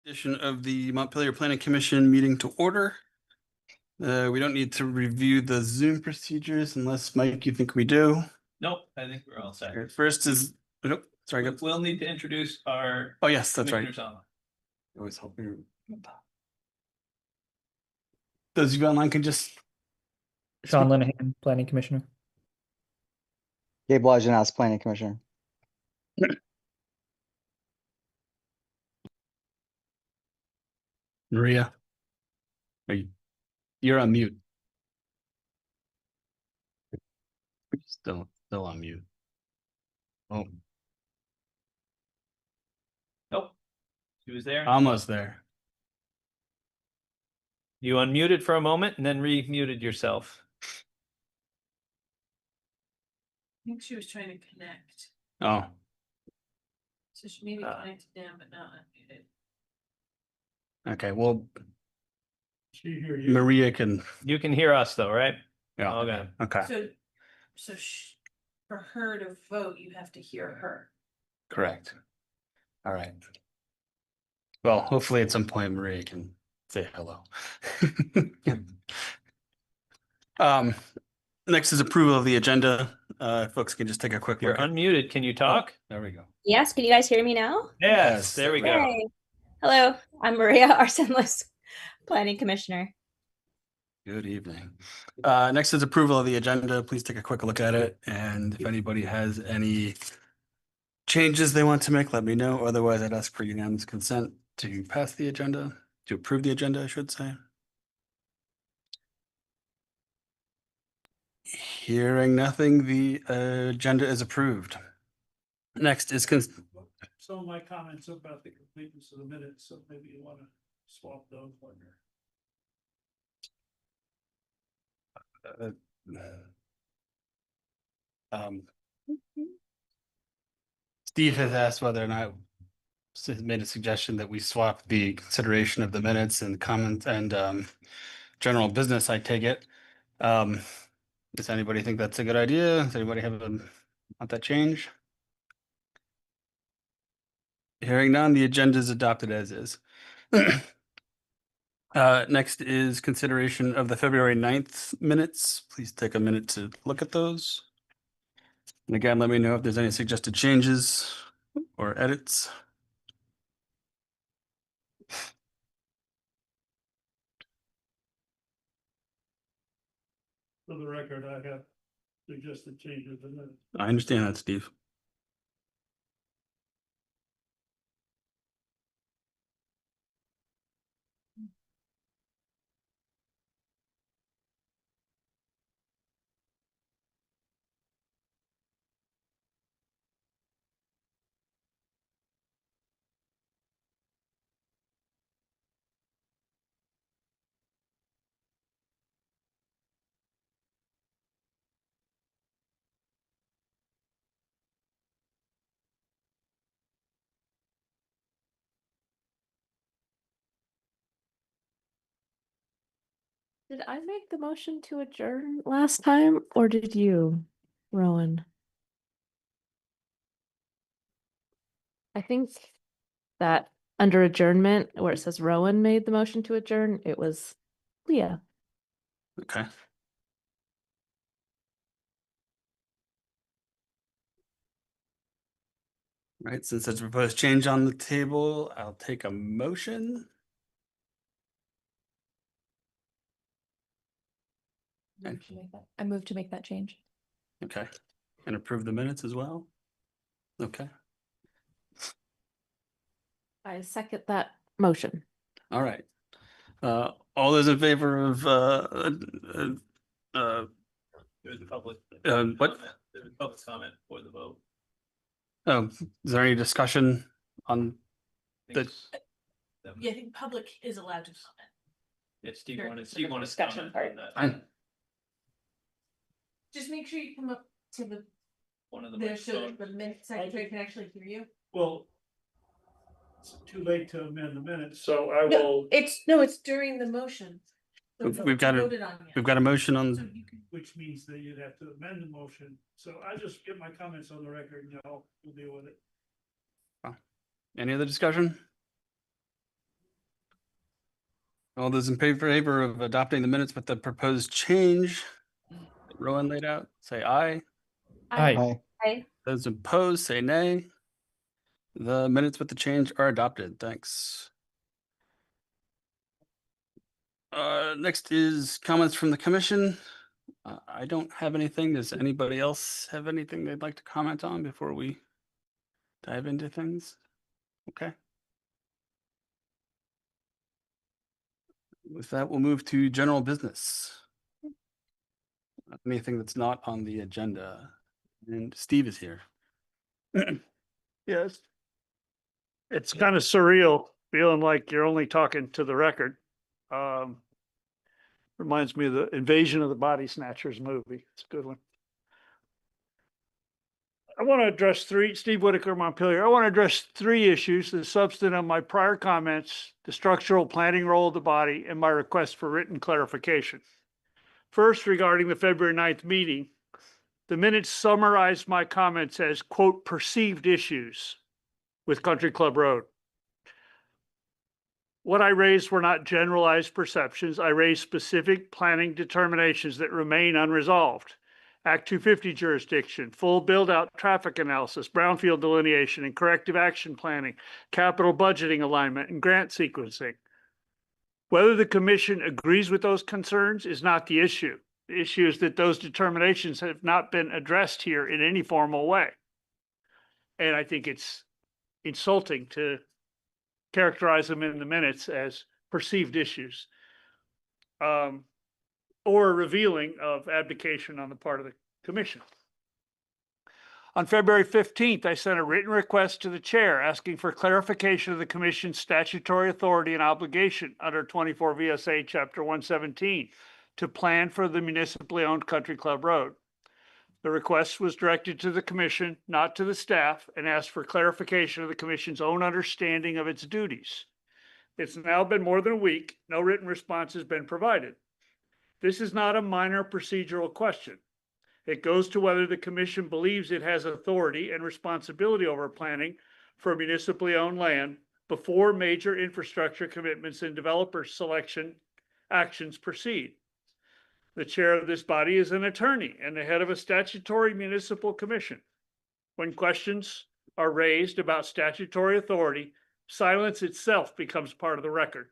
Edition of the Montpelier Planning Commission meeting to order. We don't need to review the Zoom procedures unless, Mike, you think we do. Nope, I think we're all set. Okay, first is, nope, sorry. Go. We'll need to introduce our. Oh, yes, that's right. commissioners online. Always hoping. Those of you online can just. Sean Linehan, Planning Commissioner. Gabe Wagenas, Planning Commissioner. Maria. You're on mute. Still on mute. Oh, Nope. She was there. almost there. You unmuted for a moment and then re-muted yourself. I think she was trying to connect, Oh, so she maybe connected down, but not unmuted. okay. Well, She hear you. Maria can. You can hear us though, right? Yeah. Okay. Okay. So for her to vote, you have to hear her. Correct. All right. Well, hopefully at some point Maria can say hello. Next is approval of the agenda. Folks can just take a quick You're look. unmuted. Can you talk? There we go. Yes, can you guys hear me now? Yes, there we go. Yay. Hello, I'm Maria Arsenlis, Planning Commissioner. Good evening. Next is approval of the agenda. Please take a quick look at it. And if anybody has any changes they want to make, let me know. Otherwise, I'd ask for unanimous consent to pass the agenda, to approve the agenda, I should say. Hearing nothing, the agenda is approved. Next is Some of my comments about the completeness of the minutes, so maybe you want to swap those later. Steve has asked whether or not has made a suggestion that we swap the consideration of the minutes and comments and general business. I take it. Does anybody think that's a good idea? Does anybody want that change? Hearing none, the agenda is adopted as is. Next is consideration of the February 9th minutes. Please take a minute to look at those. And again, let me know if there's any suggested changes or edits. For the record, I have suggested changes in the. I understand that, Steve. Did I make the motion to adjourn last time, or did you, Rowan? I think that under adjournment, where it says Rowan made the motion to adjourn, it was Leah. Okay. Right, since there's a proposed change on the table, I'll take a motion. I moved to make that change. Okay, and approve the minutes as well. Okay, I second that motion. all right. All those in favor of There's a public. what? There's a public comment for the vote. Oh, is there any discussion on the? Yeah, I think public is allowed to comment. Yeah, Steve Sure. wanted to Discussion comment on that. Fine. Just make sure you come up to the, One of the. there so microphones. that the minute secretary can actually hear you. Well, it's too late to amend the minutes, so I No, will, it's during the motion. So We've got it's a- voted on yet. We've got a motion So on, you can, which means that you'd have to amend the motion. So I just get my comments on the record and we'll deal with it. any other discussion? All those in favor of adopting the minutes with the proposed change that Rowan laid out, say aye. Aye. Aye. Those opposed, say nay. The minutes with the change are adopted. Thanks. Next is comments from the commission. I don't have anything. Does anybody else have anything they'd like to comment on before we dive into things? Okay. With that, we'll move to general business. Anything that's not on the agenda. And Steve is here. Yes. It's kind of surreal, feeling like you're only talking to the record. Reminds me of the Invasion of the Body Snatchers movie. It's a good one. I want to address Steve Whitaker, Montpelier. I want to address three issues: the substance of my prior comments, the structural planning role of the body, and my request for written clarification. First, regarding the February 9th meeting, the minutes summarized my comments as, quote, perceived issues with Country Club Road. What I raised were not generalized perceptions. I raised specific planning determinations that remain unresolved. Act 250 jurisdiction, full build-out traffic analysis, brownfield delineation and corrective action planning, capital budgeting alignment, and grant sequencing. Whether the commission agrees with those concerns is not the issue. The issue is that those determinations have not been addressed here in any formal way. And I think it's insulting to characterize them in the minutes as perceived issues, or revealing of abdication on the part of the commission. On February 15th, I sent a written request to the chair asking for clarification of the commission's statutory authority and obligation under 24 VSA Chapter 117 to plan for the municipally owned Country Club Road. The request was directed to the commission, not to the staff, and asked for clarification of the commission's own understanding of its duties. It's now been more than a week. No written response has been provided. This is not a minor procedural question. It goes to whether the commission believes it has authority and responsibility over planning for municipally owned land before major infrastructure commitments and developer selection actions proceed. The chair of this body is an attorney and the head of a statutory municipal commission. When questions are raised about statutory authority, silence itself becomes part of the record.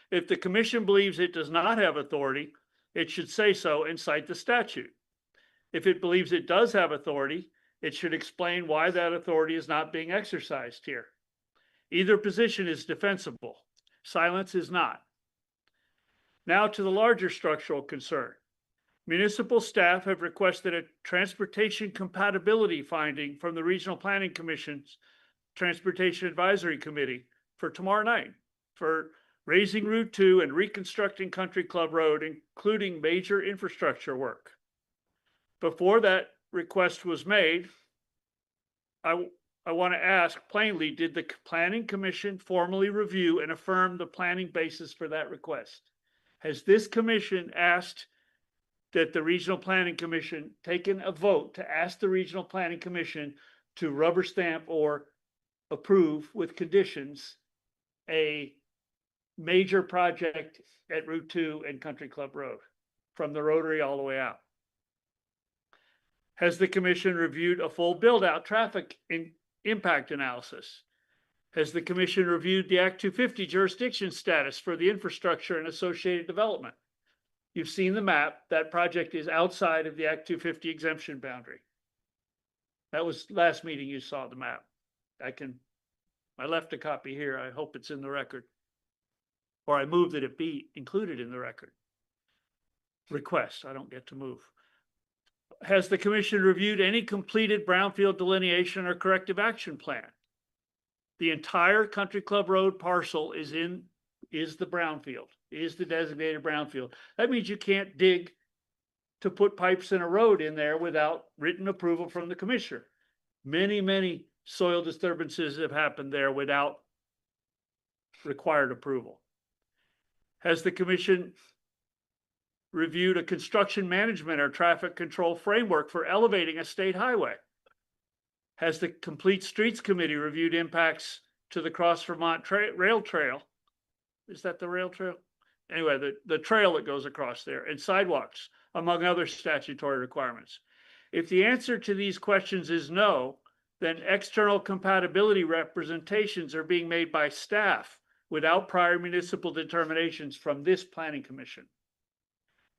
If the commission believes it does not have authority, it should say so and cite the statute. If it believes it does have authority, it should explain why that authority is not being exercised here. Either position is defensible. Silence is not. Now to the larger structural concern. Municipal staff have requested a transportation compatibility finding from the Regional Planning Commission's Transportation Advisory Committee for tomorrow night for raising Route 2 and reconstructing Country Club Road, including major infrastructure work. Before that request was made, I want to ask plainly, did the Planning Commission formally review and affirm the planning basis for that request? Has this commission asked that the Regional Planning Commission taken a vote to ask the Regional Planning Commission to rubber stamp or approve with conditions a major project at Route 2 and Country Club Road from the Rotary all the way out? Has the commission reviewed a full build-out traffic impact analysis? Has the commission reviewed the Act 250 jurisdiction status for the infrastructure and associated development? You've seen the map. That project is outside of the Act 250 exemption boundary. That was last meeting you saw the map. I left a copy here. I hope it's in the record. Or I move that it be included in the record. Request, I don't get to move. Has the commission reviewed any completed brownfield delineation or corrective action plan? The entire Country Club Road parcel is the brownfield, is the designated brownfield. That means you can't dig to put pipes in a road in there without written approval from the commissioner. Many soil disturbances have happened there without required approval. Has the commission reviewed a construction management or traffic control framework for elevating a state highway? Has the Complete Streets Committee reviewed impacts to the Cross Vermont Rail Trail Is that the rail trail? Anyway, the trail that goes across there, and sidewalks, among other statutory requirements. If the answer to these questions is no, then external compatibility representations are being made by staff without prior municipal determinations from this planning commission.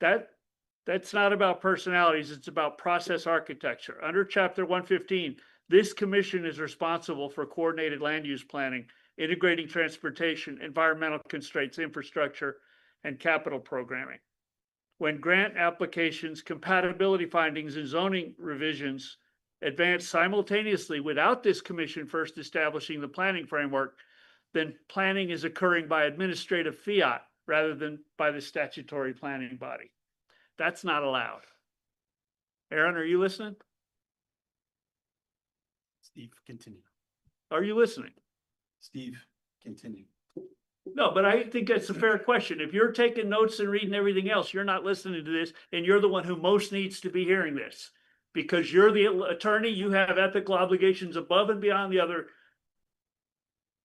That's not about personalities, it's about process architecture. Under Chapter 115, this commission is responsible for coordinated land use planning, integrating transportation, environmental constraints, infrastructure, and capital programming. When grant applications, compatibility findings, and zoning revisions advance simultaneously without this commission first establishing the planning framework, then planning is occurring by administrative fiat rather than by the statutory planning body. That's not allowed. Aaron, are you listening? Steve, continue. Are you listening? Steve, continue. No, but I think that's a fair question. If you're taking notes and reading everything else, you're not listening to this, and you're the one who most needs to be hearing this. Because you're the attorney, you have ethical obligations above and beyond the other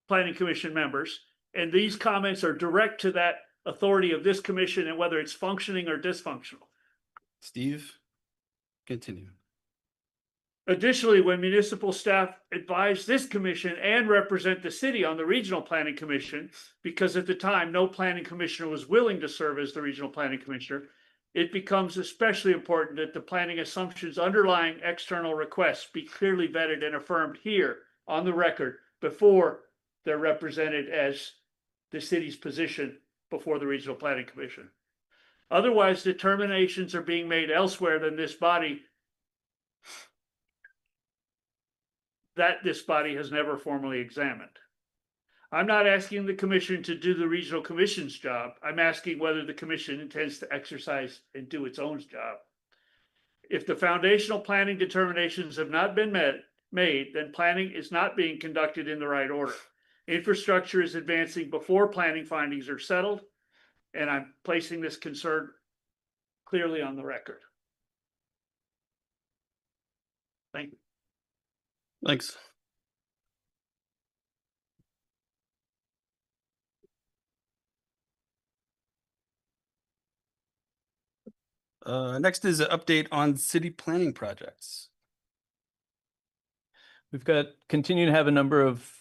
planning commission members. And these comments are direct to that authority of this commission and whether it's functioning or dysfunctional. Steve, continue. Additionally, when municipal staff advise this commission and represent the city on the regional planning commission, because at the time no planning commissioner was willing to serve as the regional planning commissioner, it becomes especially important that the planning assumptions underlying external requests be clearly vetted and affirmed here on the record before they're represented as the city's position before the regional planning commission. Otherwise, determinations are being made elsewhere than this body that this body has never formally examined. I'm not asking the commission to do the regional commission's job. I'm asking whether the commission intends to exercise and do its own job. If the foundational planning determinations have not been made, then planning is not being conducted in the right order. Infrastructure is advancing before planning findings are settled, and I'm placing this concern clearly on the record. Thank you. Thanks. Next is an update on city planning projects. We've got continue to have a number of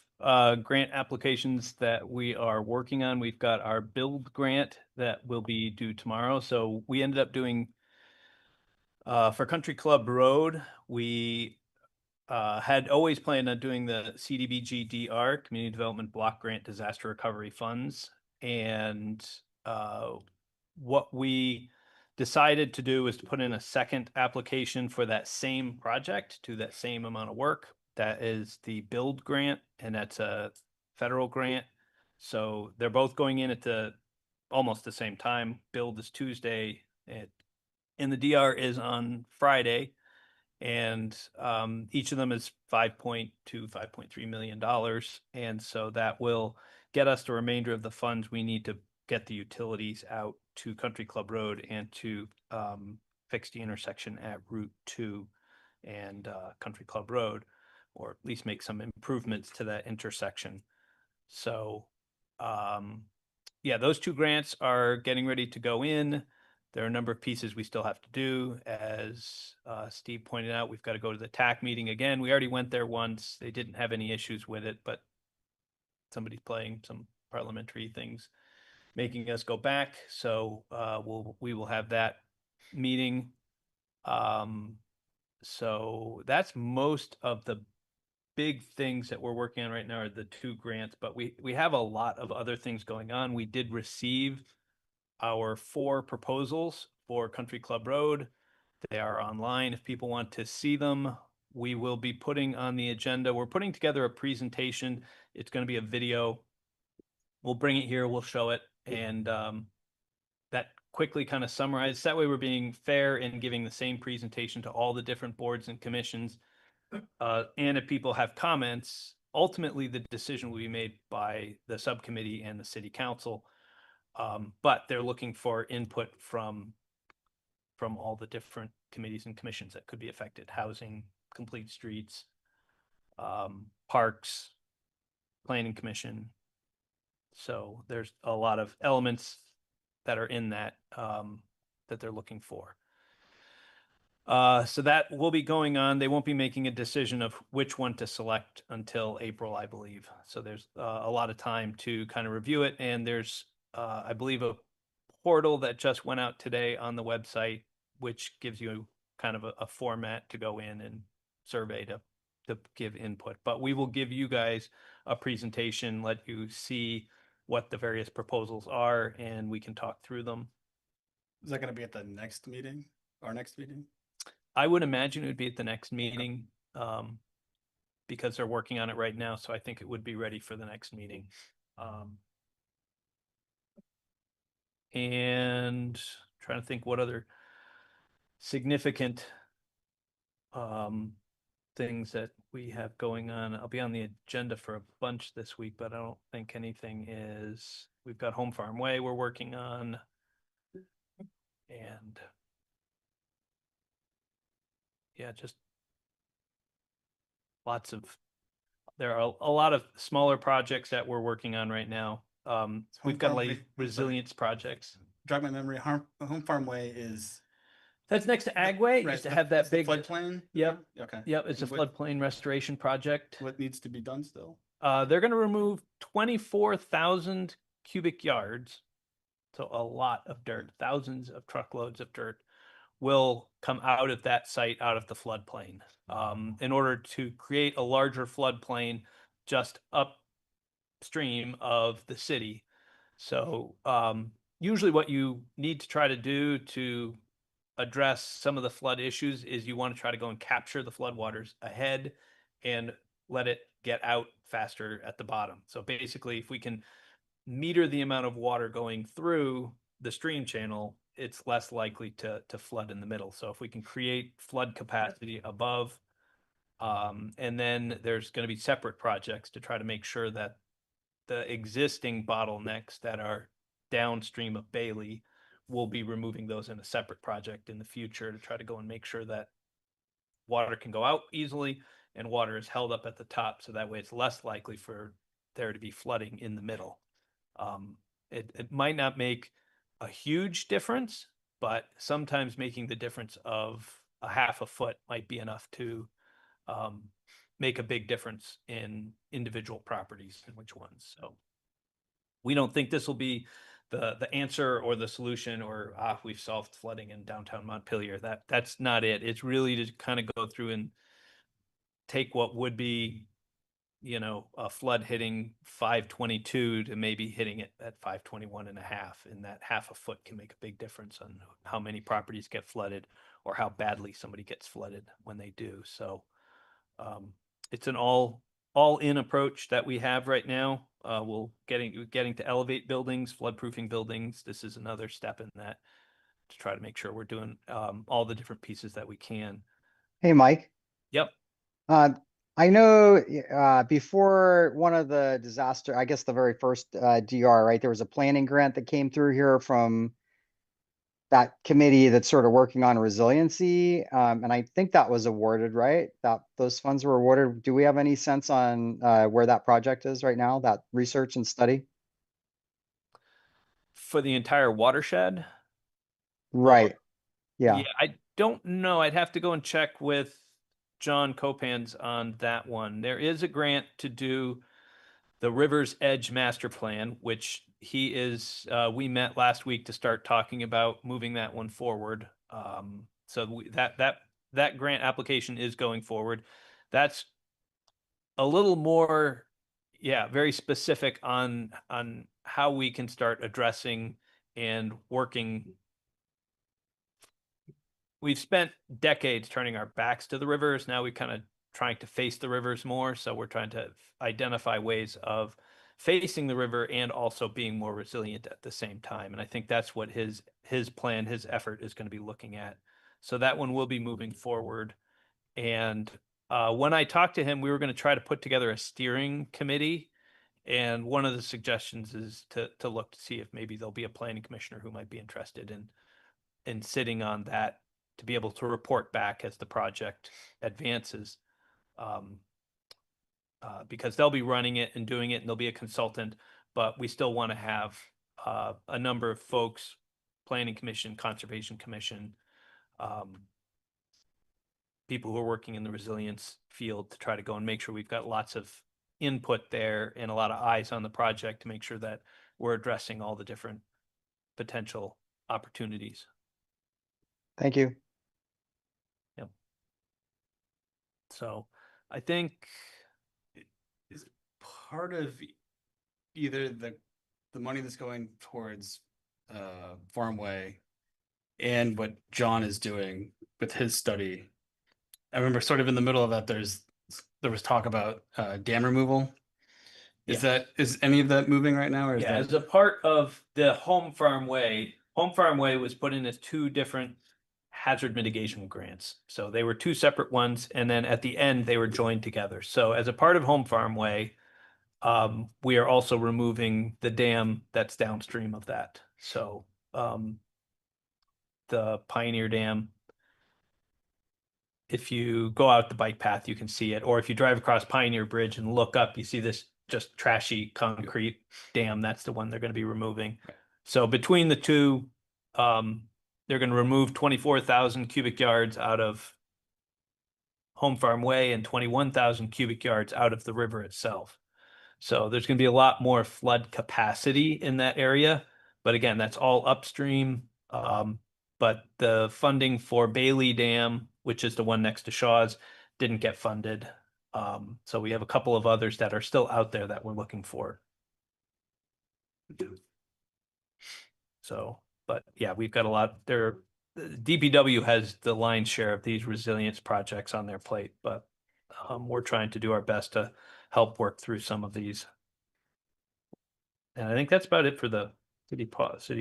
grant applications that we are working on. We've got our build grant that will be due tomorrow. So we ended up doing for Country Club Road, we had always planned on doing the CDBG-DR, Community Development Block Grant Disaster Recovery Funds. And what we decided to do is to put in a second application for that same project to that same amount of work. That is the build grant, and that's a federal grant. So they're both going in at almost the same time. Build is Tuesday, and the DR is on Friday. And each of them is $5.2, $5.3 million. And so that will get us the remainder of the funds we need to get the utilities out to Country Club Road and to fix the intersection at Route 2 and Country Club Road, or at least make some improvements to that intersection. So yeah, those two grants are getting ready to go in. There are a number of pieces we still have to do. As Steve pointed out, we've got to go to the TAC meeting again. We already went there once. They didn't have any issues with it, but somebody's playing some parliamentary things, making us go back. So we will have that meeting. So that's most of the big things that we're working on right now are the two grants, but we have a lot of other things going on. We did receive our 4 proposals for Country Club Road. They are online if people want to see them. We will be putting on the agenda. We're putting together a presentation. It's going to be a video. We'll bring it here. We'll show it. And that quickly kind of summarizes. That way we're being fair and giving the same presentation to all the different boards and commissions. And if people have comments, ultimately the decision will be made by the subcommittee and the city council. But they're looking for input from all the different committees and commissions that could be affected: housing, complete streets, parks, planning commission. So there's a lot of elements that are in that that they're looking for. So that will be going on. They won't be making a decision of which one to select until April, I believe. So there's a lot of time to kind of review it. And there's, I believe, a portal that just went out today on the website, which gives you kind of a format to go in and survey to give input. But we will give you guys a presentation, let you see what the various proposals are, and we can talk through them. Is that gonna be at the next meeting, our next meeting? I would imagine it would be at the next meeting, because they're working on it right now, so I think it would be ready for the next meeting. And trying to think what other significant things that we have going on. I'll be on the agenda for a bunch this week, but I don't think anything is, we've got Home Farm Way we're working on. And yeah, just there are a lot of smaller projects that we're working on right now. We've got Farm like Way- resilience projects. Jog my memory, Home Farm Way is. That's next to Agway, Right, is to the- have that it's the big, floodplain? Yep. Okay. yep, it's a And floodplain restoration project. What needs to be done still? They're gonna remove 24,000 cubic yards. So a lot of dirt, thousands of truckloads of dirt will come out of that site, out of the floodplain. In order to create a larger floodplain just upstream of the city. So usually what you need to try to do to address some of the flood issues is you want to try to go and capture the floodwaters ahead and let it get out faster at the bottom. So basically, if we can meter the amount of water going through the stream channel, it's less likely to flood in the middle. So if we can create flood capacity above, and then there's going to be separate projects to try to make sure that the existing bottlenecks that are downstream of Bailey, will be removing those in a separate project in the future to try to go and make sure that water can go out easily and water is held up at the top. So that way it's less likely for there to be flooding in the middle. It might not make a huge difference, but sometimes making the difference of a half a foot might be enough to make a big difference in individual properties and which ones. So we don't think this will be the answer or the solution, or we've solved flooding in downtown Montpelier. That's not it. It's really to kind of go through and take what would be, a flood hitting 522 to maybe hitting it at 521 and a half. And that half a foot can make a big difference on how many properties get flooded or how badly somebody gets flooded when they do. So it's an all in approach that we have right now. We'll getting to elevate buildings, floodproofing buildings. This is another step in that to try to make sure we're doing all the different pieces that we can. Hey, Mike. Yep. I know before one of the disaster, I guess the very first DR, right? There was a planning grant that came through here from that committee that's sort of working on resiliency. And I think that was awarded, right? That those funds were awarded. Do we have any sense on where that project is right now, that research and study? For the entire watershed? Right. Yeah. I don't know. I'd have to go and check with John Copans on that one. There is a grant to do the River's Edge Master Plan, which we met last week to start talking about moving that one forward. So that grant application is going forward. That's a little more, very specific on how we can start addressing and working. We've spent decades turning our backs to the rivers. Now we're kind of trying to face the rivers more. So we're trying to identify ways of facing the river and also being more resilient at the same time. And I think that's what his plan, his effort is going to be looking at. So that one will be moving forward. And when I talked to him, we were going to try to put together a steering committee. And one of the suggestions is to look to see if maybe there'll be a planning commissioner who might be interested in sitting on that, to be able to report back as the project advances. Because they'll be running it and doing it, and there'll be a consultant, but we still want to have a number of folks, Planning Commission, Conservation Commission, people who are working in the resilience field to try to go and make sure we've got lots of input there and a lot of eyes on the project to make sure that we're addressing all the different potential opportunities. Thank you. So I think Is it part of either the money that's going towards Farmway and what John is doing with his study? I remember sort of in the middle of that, there was talk about dam removal. Is any of that moving right now, or is yeah, that as a part of the Home Farm Way was put in as two different hazard mitigation grants. So they were two separate ones, and then at the end they were joined together. So as a part of Home Farm Way, we are also removing the dam that's downstream of that. So the Pioneer Dam, if you go out the bike path, you can see it. Or if you drive across Pioneer Bridge and look up, you see this just trashy concrete dam. That's the one they're going to be removing. So between the two, they're going to remove 24,000 cubic yards out of Home Farm Way and 21,000 cubic yards out of the river itself. So there's going to be a lot more flood capacity in that area. But again, that's all upstream. But the funding for Bailey Dam, which is the one next to Shaw's, didn't get funded. So we have a couple of others that are still out there that we're looking for. So, but yeah, we've got a lot there. DPW has the lion's share of these resilience projects on their plate, but we're trying to do our best to help work through some of these. And I think that's about it for the city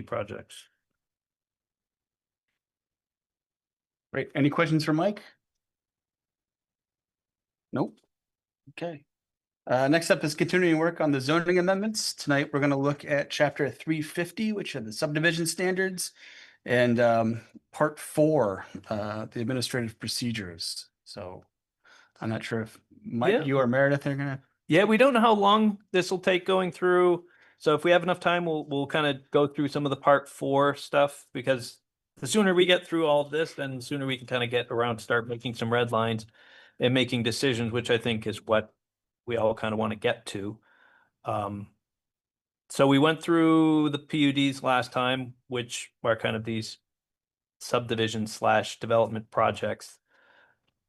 projects. Great. Any questions for Mike? Nope. Okay. Next up is continuing work on the zoning amendments. Tonight, we're going to look at chapter 350, which are the subdivision standards, and part 4, the administrative procedures. So I'm not sure if Mike, Yeah. you or Meredith are gonna. Yeah, we don't know how long this will take going through. So if we have enough time, we'll kind of go through some of the part 4 stuff, because the sooner we get through all of this, then the sooner we can kind of get around, start making some red lines and making decisions, which I think is what we all kind of want to get to. So we went through the PUDs last time, which are kind of these subdivision / development projects.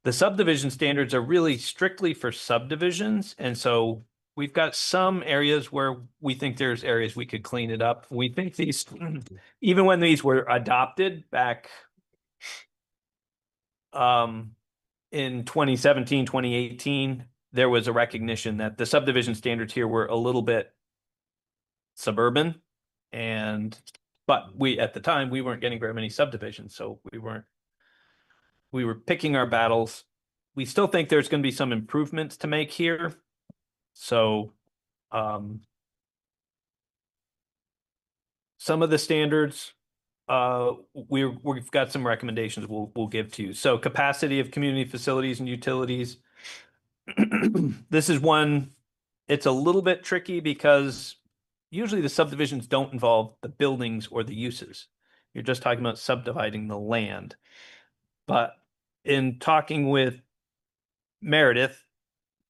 The subdivision standards are really strictly for subdivisions. And so we've got some areas where we think there's areas we could clean it up. We think these, even when these were adopted back in 2017, 2018, there was a recognition that the subdivision standards here were a little bit suburban. But at the time, we weren't getting very many subdivisions. So we were picking our battles. We still think there's going to be some improvements to make here. So some of the standards, we've got some recommendations we'll give to you. So capacity of community facilities and utilities. This is one, it's a little bit tricky because usually the subdivisions don't involve the buildings or the uses. You're just talking about subdividing the land. But in talking with Meredith,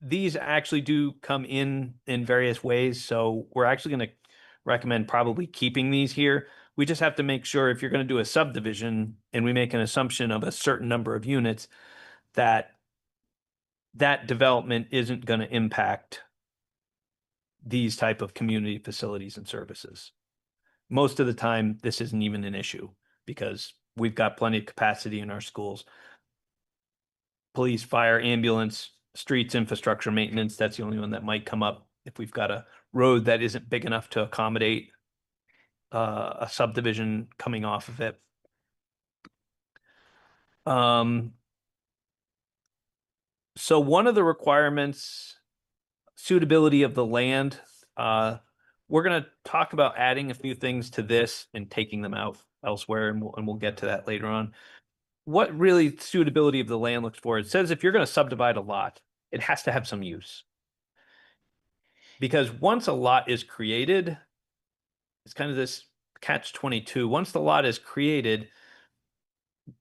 these actually do come in various ways. So we're actually going to recommend probably keeping these here. We just have to make sure if you're going to do a subdivision and we make an assumption of a certain number of units, that development isn't going to impact these type of community facilities and services. Most of the time, this isn't even an issue because we've got plenty of capacity in our schools. Police, fire, ambulance, streets, infrastructure, maintenance, that's the only one that might come up if we've got a road that isn't big enough to accommodate a subdivision coming off of it. So one of the requirements, suitability of the land, we're going to talk about adding a few things to this and taking them out elsewhere, and we'll get to that later on. What really suitability of the land looks for? It says if you're going to subdivide a lot, it has to have some use. because once a lot is created, it's kind of this catch-22. Once the lot is created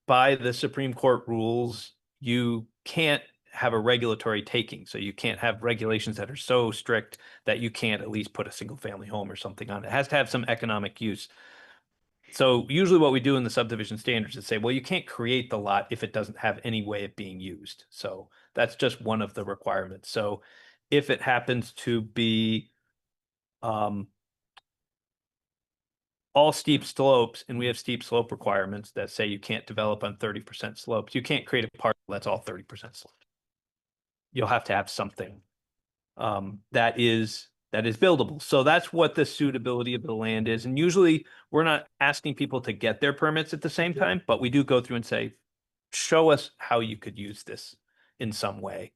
by the Supreme Court rules, you can't have a regulatory taking. So you can't have regulations that are so strict that you can't at least put a single family home or something on it. It has to have some economic use. So usually what we do in the subdivision standards is say, well, you can't create the lot if it doesn't have any way of being used. So that's just one of the requirements. So if it happens to be all steep slopes, and we have steep slope requirements that say you can't develop on 30% slopes, you can't create a parcel that's all 30% slope. You'll have to have something that is buildable. So that's what the suitability of the land is. And usually we're not asking people to get their permits at the same time, but we do go through and say, show us how you could use this in some way.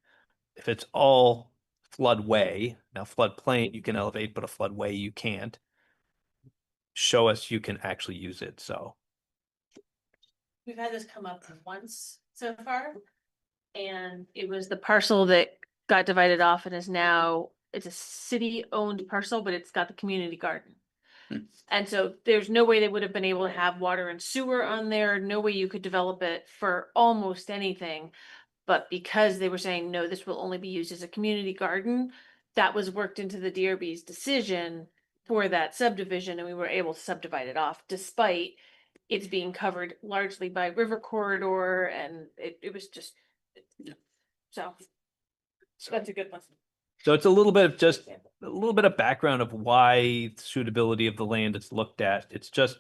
If it's all floodway, now floodplain you can elevate, but a floodway you can't. Show us you can actually use it. So We've had this come up once so far. And it was the parcel that got divided off and is now, it's a city-owned parcel, but it's got the community garden. And so there's no way they would have been able to have water and sewer on there, no way you could develop it for almost anything. But because they were saying, no, this will only be used as a community garden, that was worked into the DRB's decision for that subdivision, and we were able to subdivide it off despite it's being covered largely by river corridor, and it was just, so that's a good one. So it's a little bit of just a little bit of background of why suitability of the land is looked at. It's just,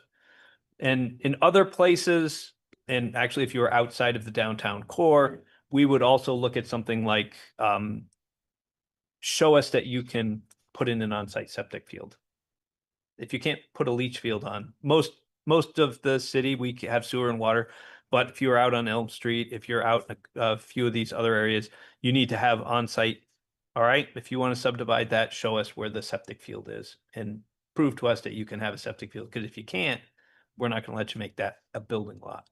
and in other places, and actually if you were outside of the downtown core, we would also look at something like show us that you can put in an on-site septic field. If you can't put a leach field on, most of the city, we have sewer and water. But if you're out on Elm Street, if you're out in a few of these other areas, you need to have on-site. All right, if you want to subdivide that, show us where the septic field is and prove to us that you can have a septic field. Because if you can't, we're not going to let you make that a building lot.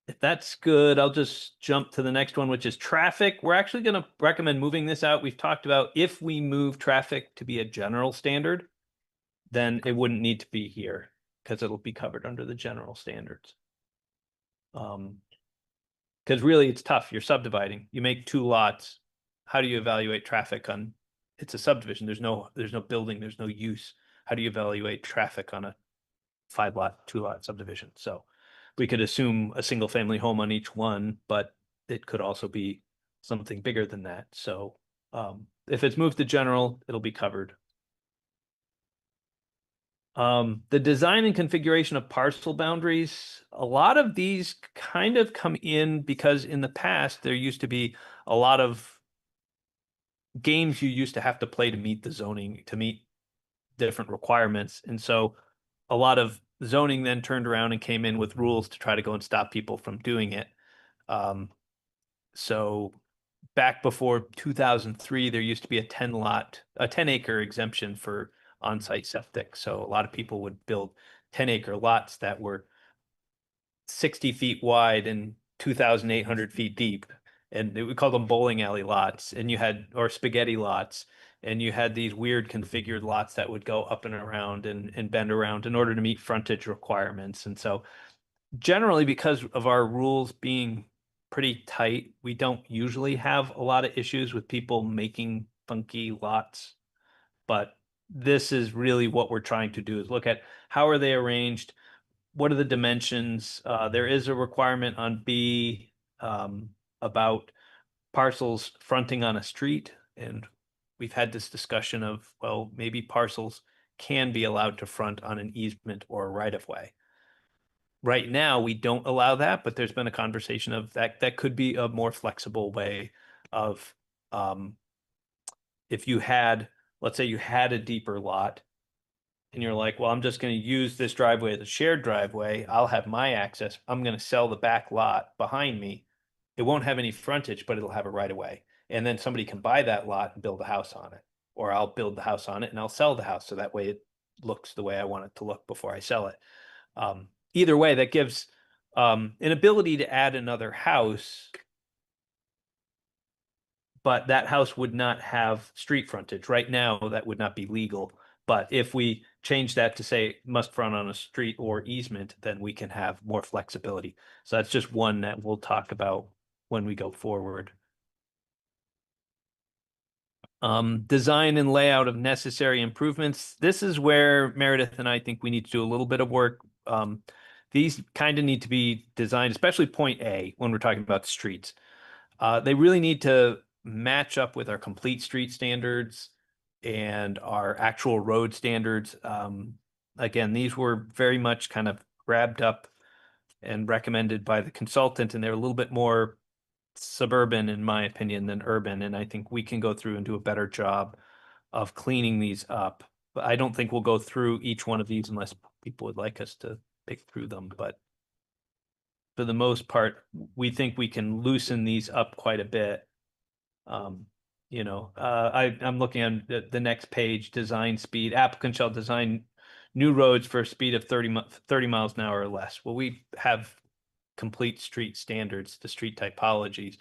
If that's good, I'll just jump to the next one, which is traffic. We're actually going to recommend moving this out. We've talked about if we move traffic to be a general standard, then it wouldn't need to be here because it'll be covered under the general standards. Because really it's tough. You're subdividing. You make 2 lots. How do you evaluate traffic on? It's a subdivision. There's no building. There's no use. How do you evaluate traffic on a 5-lot, 2-lot subdivision? So we could assume a single family home on each one, but it could also be something bigger than that. So if it's moved to general, it'll be covered. The design and configuration of parcel boundaries, a lot of these kind of come in because in the past, there used to be a lot of games you used to have to play to meet the zoning, to meet different requirements. And so a lot of zoning then turned around and came in with rules to try to go and stop people from doing it. So back before 2003, there used to be a 10-acre exemption for on-site septic. So a lot of people would build 10-acre lots that were 60 feet wide and 2,800 feet deep. And we call them bowling alley lots. And you had, or spaghetti lots. And you had these weird configured lots that would go up and around and bend around in order to meet frontage requirements. And so generally, because of our rules being pretty tight, we don't usually have a lot of issues with people making funky lots. But this is really what we're trying to do, is look at how are they arranged, what are the dimensions. There is a requirement on B about parcels fronting on a street, and we've had this discussion of, well, maybe parcels can be allowed to front on an easement or a right of way. Right now, we don't allow that, but there's been a conversation of that could be a more flexible way of if you had, let's say you had a deeper lot and you're like, well, I'm just going to use this driveway as a shared driveway. I'll have my access. I'm going to sell the back lot behind me. It won't have any frontage, but it'll have a right of way. And then somebody can buy that lot and build a house on it. Or I'll build the house on it and I'll sell the house. So that way it looks the way I want it to look before I sell it. Either way, that gives an ability to add another house but that house would not have street frontage. Right now, that would not be legal. But if we change that to say must front on a street or easement, then we can have more flexibility. So that's just one that we'll talk about when we go forward. Design and layout of necessary improvements. This is where Meredith and I think we need to do a little bit of work. These kind of need to be designed, especially point A when we're talking about streets. They really need to match up with our complete street standards and our actual road standards. Again, these were very much kind of grabbed up and recommended by the consultant, and they're a little bit more suburban, in my opinion, than urban. And I think we can go through and do a better job of cleaning these up. But I don't think we'll go through each one of these unless people would like us to pick through them. But for the most part, we think we can loosen these up quite a bit. I'm looking at the next page, design speed. Applicant shall design new roads for a speed of 30 miles an hour or less. Well, we have complete street standards, the street typologies.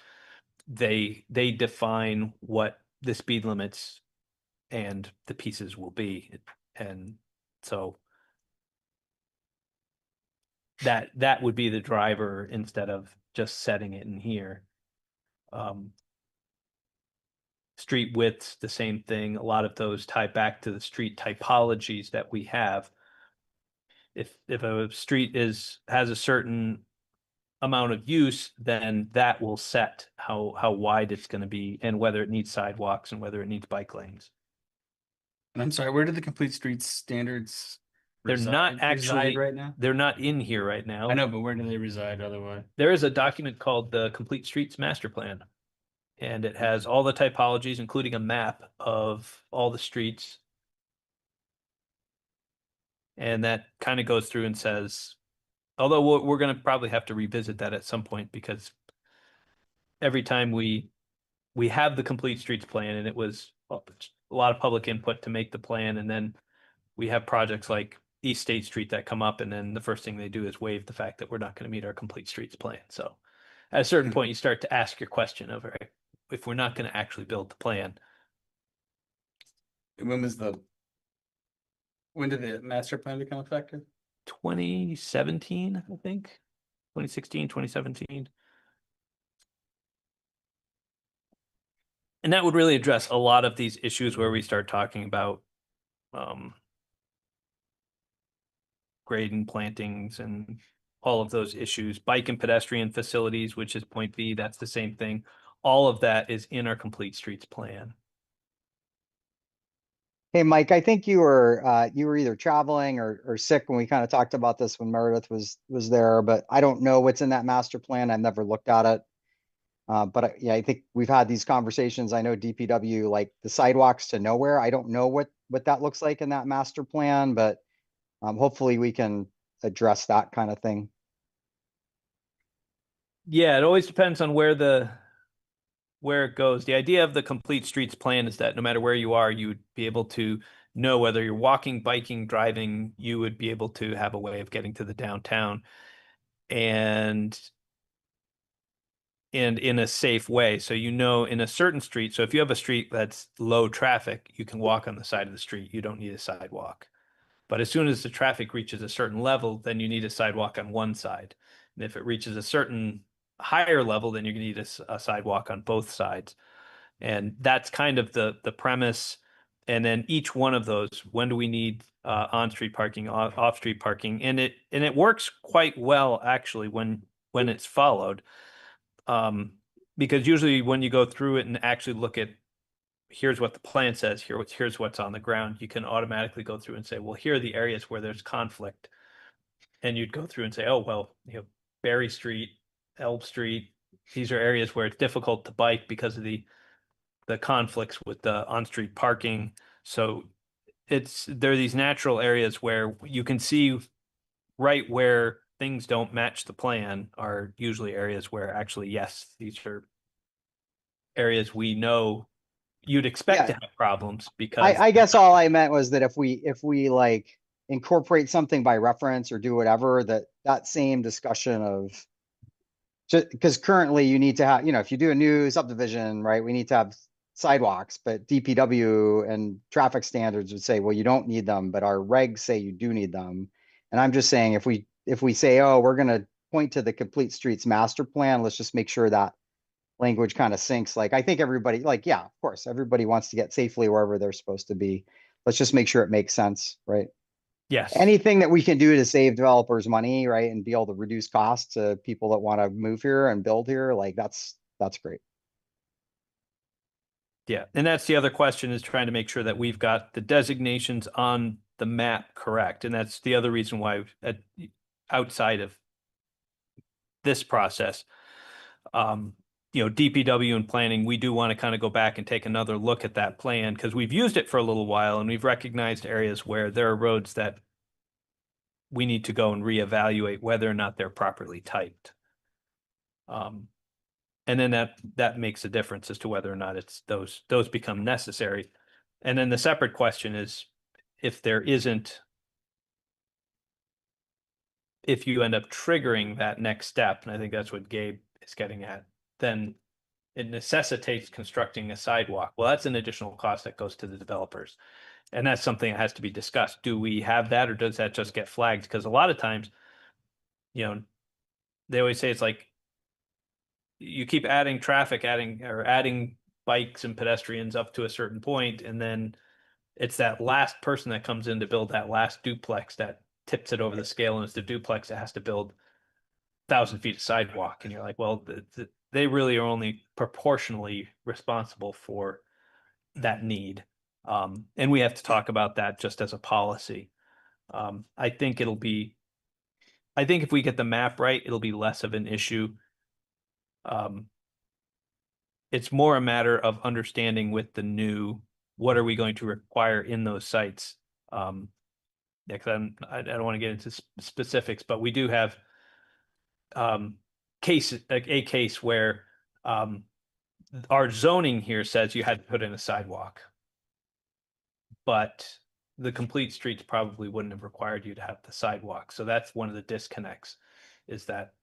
They define what the speed limits and the pieces will be. And so that would be the driver instead of just setting it in here. Street widths, the same thing. A lot of those tie back to the street typologies that we have. If a street has a certain amount of use, then that will set how wide it's going to be and whether it needs sidewalks and whether it needs bike lanes. And I'm sorry, where do the complete streets standards They're not reside actually right now? They're not in here right now. I know, but where do they reside otherwise? There is a document called the Complete Streets Master Plan, and it has all the typologies, including a map of all the streets. And that kind of goes through and says, although we're going to probably have to revisit that at some point, because every time we have the Complete Streets Plan, and it was a lot of public input to make the plan, and then we have projects like East State Street that come up, and then the first thing they do is waive the fact that we're not going to meet our Complete Streets Plan. So at a certain point, you start to ask your question of, all right, if we're not going to actually build the plan. When did the master plan become effective? 2017, I think. 2016, 2017. And that would really address a lot of these issues where we start talking about grade and plantings and all of those issues. Bike and pedestrian facilities, which is point B, that's the same thing. All of that is in our Complete Streets Plan. Hey, Mike, I think you were either traveling or sick when we kind of talked about this when Meredith was there, but I don't know what's in that master plan. I've never looked at it. Yeah, I think we've had these conversations. I know DPW, like the sidewalks to nowhere. I don't know what that looks like in that master plan, but hopefully we can address that kind of thing. Yeah, it always depends on where it goes. The idea of the Complete Streets Plan is that no matter where you are, you would be able to know whether you're walking, biking, driving, you would be able to have a way of getting to the downtown and in a safe way. So, in a certain street, so if you have a street that's low traffic, you can walk on the side of the street. You don't need a sidewalk. But as soon as the traffic reaches a certain level, then you need a sidewalk on one side. And if it reaches a certain higher level, then you're going to need a sidewalk on both sides. And that's kind of the premise. And then each one of those, when do we need on-street parking, off-street parking? And it works quite well, actually, when it's followed. Because usually when you go through it and actually look at, here's what the plan says, here's what's on the ground, you can automatically go through and say, well, here are the areas where there's conflict. And you'd go through and say, oh, well, Berry Street, Elm Street, these are areas where it's difficult to bike because of the conflicts with the on-street parking. So there are these natural areas where you can see right where things don't match the plan are usually areas where actually, yes, these are areas we know you'd expect to have problems because I guess all I meant was that if we like incorporate something by reference or do whatever, that same discussion of just because currently you need to have, if you do a new subdivision, right, we need to have sidewalks, but DPW and traffic standards would say, well, you don't need them, but our regs say you do need them. And I'm just saying, if we say, oh, we're gonna point to the complete streets master plan, let's just make sure that language kind of syncs. Like, I think everybody, like, yeah, of course, everybody wants to get safely wherever they're supposed to be. Let's just make sure it makes sense, right? Yes. Anything that we can do to save developers money, right, and be able to reduce costs to people that want to move here and build here, like that's great. Yeah, and that's the other question, is trying to make sure that we've got the designations on the map correct. And that's the other reason why outside of this process, DPW and planning, we do want to kind of go back and take another look at that plan, because we've used it for a little while and we've recognized areas where there are roads that we need to go and reevaluate whether or not they're properly typed. And then that makes a difference as to whether or not it's those become necessary. And then the separate question is, if you end up triggering that next step, and I think that's what Gabe is getting at, then it necessitates constructing a sidewalk. Well, that's an additional cost that goes to the developers. And that's something that has to be discussed. Do we have that, or does that just get flagged? Because a lot of times, they always say it's like, you keep adding traffic, adding bikes and pedestrians up to a certain point, and then it's that last person that comes in to build that last duplex that tips it over the scale, and it's the duplex that has to build 1,000 feet of sidewalk. And you're like, well, they really are only proportionally responsible for that need. And we have to talk about that just as a policy. I think if we get the map right, it'll be less of an issue. It's more a matter of understanding with the new, what are we going to require in those sites? Yeah, because I don't want to get into specifics, but we do have a case where our zoning here says you had to put in a sidewalk, but the complete streets probably wouldn't have required you to have the sidewalk. So that's one of the disconnects, is that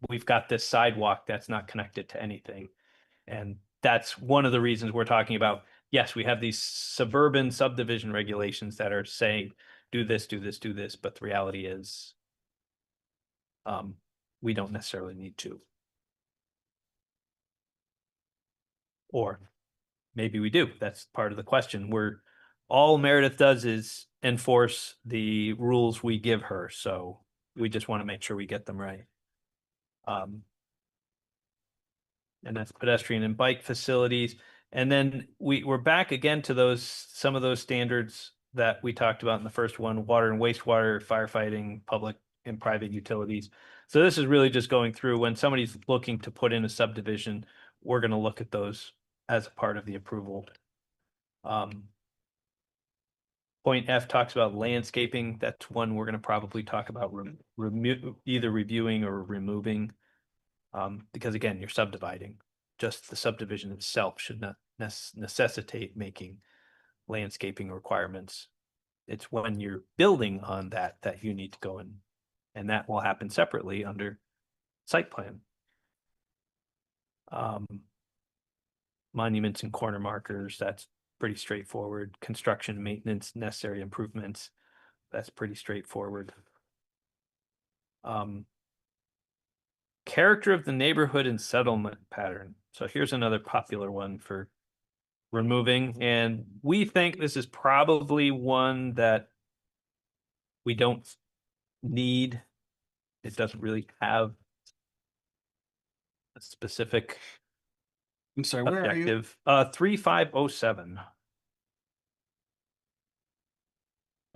we've got this sidewalk that's not connected to anything. And that's one of the reasons we're talking about, yes, we have these suburban subdivision regulations that are saying, do this, do this, do this. But the reality is, we don't necessarily need to. Or maybe we do. That's part of the question. All Meredith does is enforce the rules we give her. So we just want to make sure we get them right. And that's pedestrian and bike facilities. And then we're back again to some of those standards that we talked about in the first one: water and wastewater, firefighting, public and private utilities. So this is really just going through, when somebody's looking to put in a subdivision, we're going to look at those as a part of the approval. Point F talks about landscaping. That's one we're going to probably talk about either reviewing or removing. Because again, you're subdividing. Just the subdivision itself should not necessitate making landscaping requirements. It's when you're building on that you need to go in, and that will happen separately under site plan. Monuments and corner markers, that's pretty straightforward. Construction, maintenance, necessary improvements, that's pretty straightforward. Character of the neighborhood and settlement pattern. So here's another popular one for removing, and we think this is probably one that we don't need. It doesn't really have a specific I'm sorry, where are you? objective. 3507.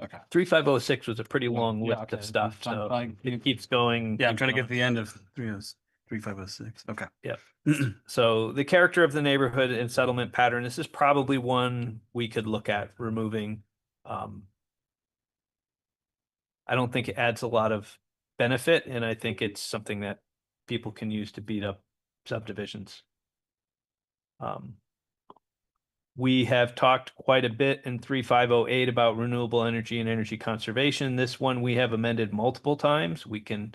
Okay. 3506 was a pretty long Yeah, list okay. of stuff, I'm so trying- it keeps going. Yeah, I'm keeps trying to get going. to the end of 3506. Okay. Yeah. So the character of the neighborhood and settlement pattern, this is probably one we could look at removing. I don't think it adds a lot of benefit, and I think it's something that people can use to beat up subdivisions. We have talked quite a bit in 3508 about renewable energy and energy conservation. This one we have amended multiple times. We can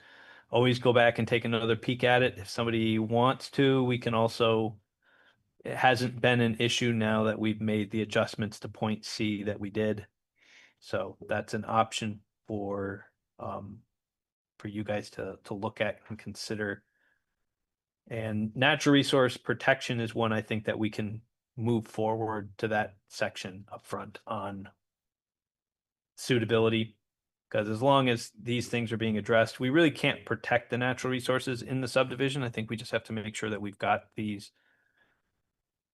always go back and take another peek at it. If somebody wants to, we can also, it hasn't been an issue now that we've made the adjustments to point C that we did. So that's an option for you guys to look at and consider. And natural resource protection is one I think that we can move forward to that section up front on suitability. Because as long as these things are being addressed, we really can't protect the natural resources in the subdivision. I think we just have to make sure that we've got these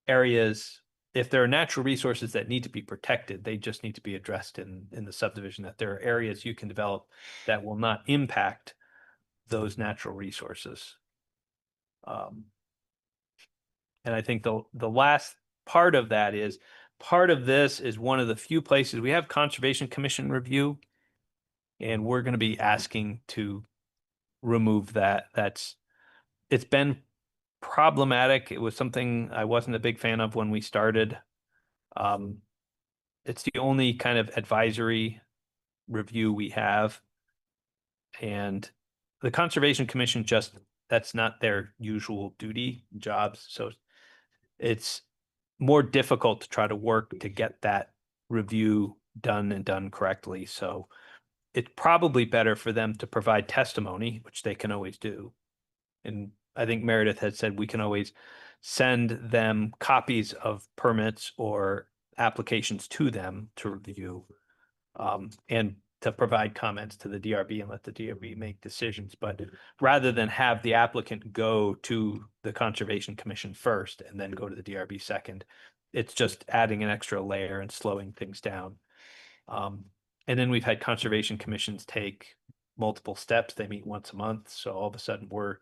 areas. If there are natural resources that need to be protected, they just need to be addressed in the subdivision, that there are areas you can develop that will not impact those natural resources. And I think the last part of that is, part of this is one of the few places we have Conservation Commission review. And we're going to be asking to remove that. It's been problematic. It was something I wasn't a big fan of when we started. It's the only kind of advisory review we have. And the Conservation Commission that's not their usual duty jobs. So it's more difficult to try to work to get that review done and done correctly. So it's probably better for them to provide testimony, which they can always do. And I think Meredith had said we can always send them copies of permits or applications to them to review, and to provide comments to the DRB and let the DRB make decisions. But rather than have the applicant go to the Conservation Commission first and then go to the DRB second, it's just adding an extra layer and slowing things down. And then we've had Conservation Commissions take multiple steps. They meet once a month. So all of a sudden we're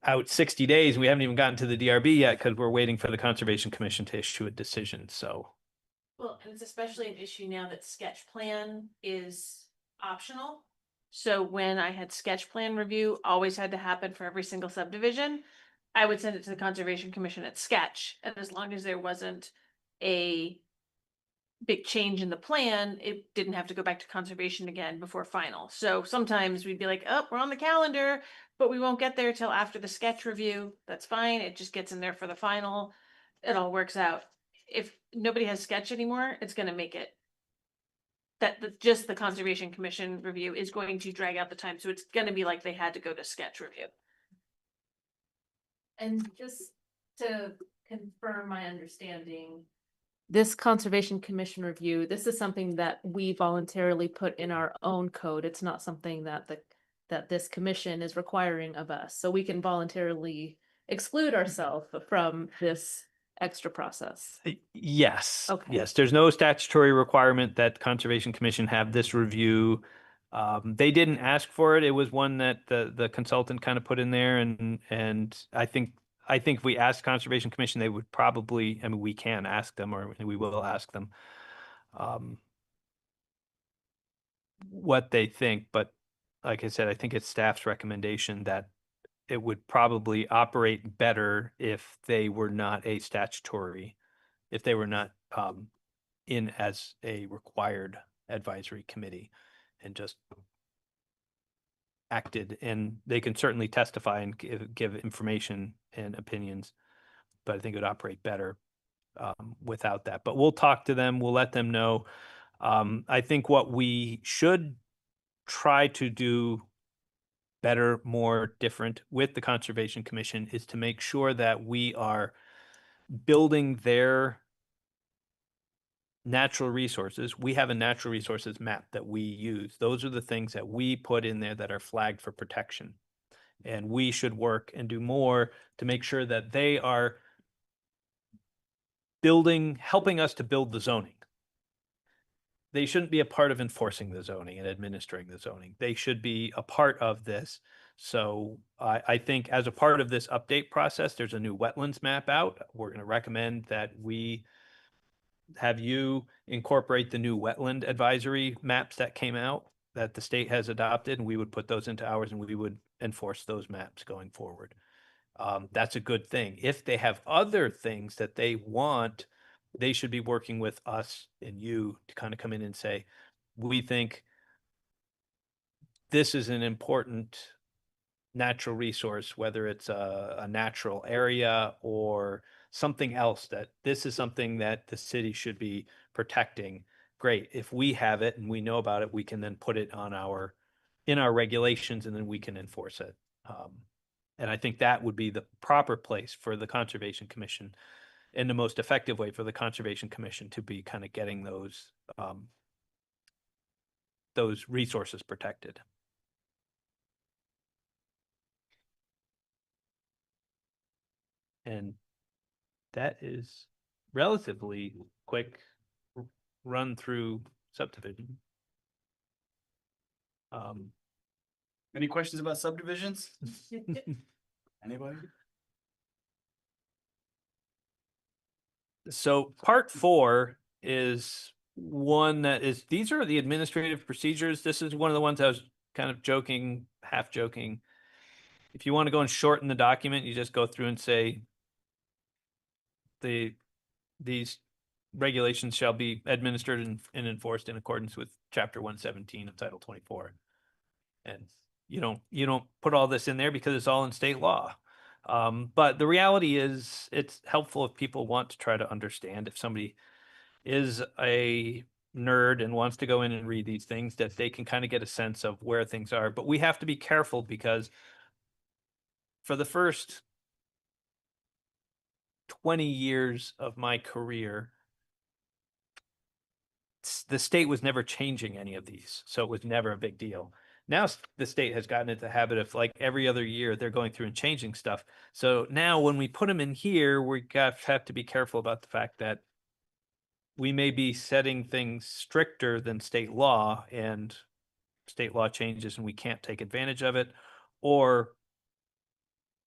out 60 days. We haven't even gotten to the DRB yet because we're waiting for the Conservation Commission to issue a decision. So, Well, and it's especially an issue now that sketch plan is optional. So when I had sketch plan review, always had to happen for every single subdivision. I would send it to the Conservation Commission at sketch, and as long as there wasn't a big change in the plan, it didn't have to go back to conservation again before final. So sometimes we'd be like, oh, we're on the calendar, but we won't get there till after the sketch review. That's fine. It just gets in there for the final. It all works out. If nobody has sketch anymore, it's gonna make it just the Conservation Commission review is going to drag out the time. So it's gonna be like they had to go to sketch review. And just to confirm my understanding, this Conservation Commission review, this is something that we voluntarily put in our own code. It's not something that that this commission is requiring of us. So we can voluntarily exclude ourselves from this extra process. yes. Okay. Yes, there's no statutory requirement that Conservation Commission have this review. They didn't ask for it. It was one that the consultant kind of put in there, and I think if we ask Conservation Commission, they would probably, I mean, we can ask them, or we will ask them what they think. But like I said, I think it's staff's recommendation that it would probably operate better if they were not if they were not in as a required advisory committee and just acted. And they can certainly testify and give information and opinions, but I think it would operate better without that. But we'll talk to them. We'll let them know. I think what we should try to do better, more different with the Conservation Commission is to make sure that we are building their natural resources. We have a natural resources map that we use. Those are the things that we put in there that are flagged for protection. And we should work and do more to make sure that they are helping us to build the zoning. They shouldn't be a part of enforcing the zoning and administering the zoning. They should be a part of this. So I think as a part of this update process, there's a new wetlands map out. We're going to recommend that we have you incorporate the new wetland advisory maps that came out that the state has adopted, and we would put those into ours and we would enforce those maps going forward. That's a good thing. If they have other things that they want, they should be working with us and you to kind of come in and say, we think this is an important natural resource, whether it's a natural area or something else, that this is something that the city should be protecting. Great. If we have it and we know about it, we can then put it on in our regulations, and then we can enforce it. And I think that would be the proper place for the Conservation Commission, and the most effective way for the Conservation Commission to be kind of getting those resources protected. And that is relatively quick run through subdivision. Any questions about subdivisions? Anybody? So part 4 is one that is, these are the administrative procedures. This is one of the ones I was kind of joking, half joking. If you want to go and shorten the document, you just go through and say these regulations shall be administered and enforced in accordance with Chapter 117 of Title 24. And you don't put all this in there because it's all in state law. But the reality is it's helpful if people want to try to understand. If somebody is a nerd and wants to go in and read these things, that they can kind of get a sense of where things are. But we have to be careful, because for the first 20 years of my career, the state was never changing any of these. So it was never a big deal. Now the state has gotten into the habit of, like, every other year they're going through and changing stuff. So now when we put them in here, we have to be careful about the fact that we may be setting things stricter than state law, and state law changes and we can't take advantage of it, or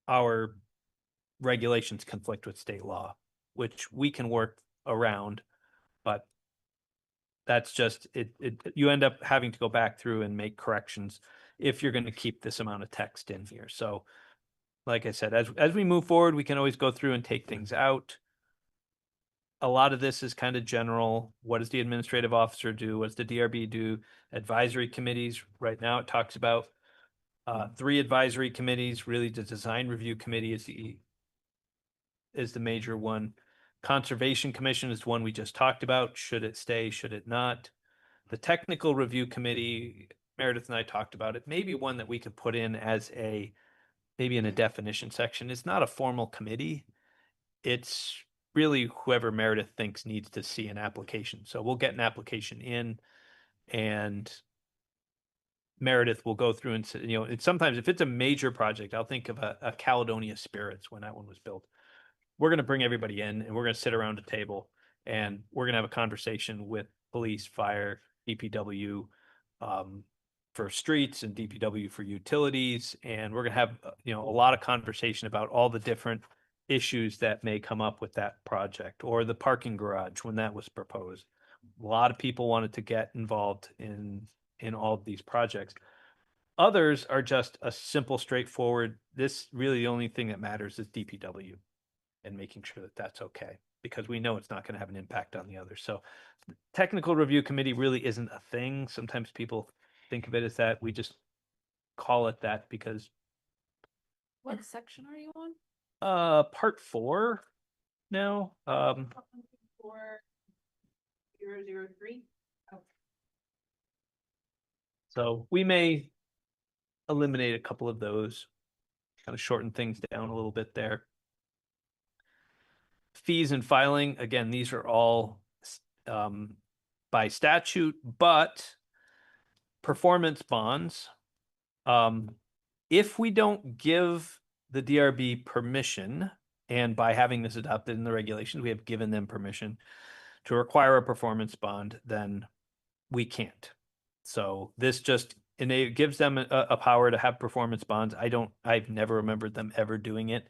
our regulations conflict with state law, which we can work around, but that's just it. You end up having to go back through and make corrections if you're going to keep this amount of text in here. So like I said, as we move forward, we can always go through and take things out. A lot of this is kind of general. What does the administrative officer do? What does the DRB do? Advisory committees. Right now it talks about 3 advisory committees. Really, the design review committee is the major one. Conservation Commission is one we just talked about. Should it stay? Should it not? The technical review committee, Meredith and I talked about it, maybe one that we could put in as maybe in a definition section. It's not a formal committee. It's really whoever Meredith thinks needs to see an application. So we'll get an application in, and Meredith will go through and, it's sometimes, if it's a major project, I'll think of a Caledonia Spirits when that one was built. We're going to bring everybody in and we're going to sit around a table and we're going to have a conversation with police, fire, DPW, for streets, and DPW for utilities. And we're going to have, a lot of conversation about all the different issues that may come up with that project, or the parking garage when that was proposed. A lot of people wanted to get involved in all of these projects. Others are just a simple, straightforward, this really the only thing that matters is DPW, and making sure that that's okay, because we know it's not going to have an impact on the others. So technical review committee really isn't a thing. Sometimes people think of it as that. We just call it that because What section are you on? part 4 now. 4003. So we may eliminate a couple of those, kind of shorten things down a little bit there. Fees and filing, again, these are all by statute, but performance bonds, if we don't give the DRB permission, and by having this adopted in the regulations, we have given them permission to require a performance bond, then we can't. So this just gives them a power to have performance bonds. I've never remembered them ever doing it.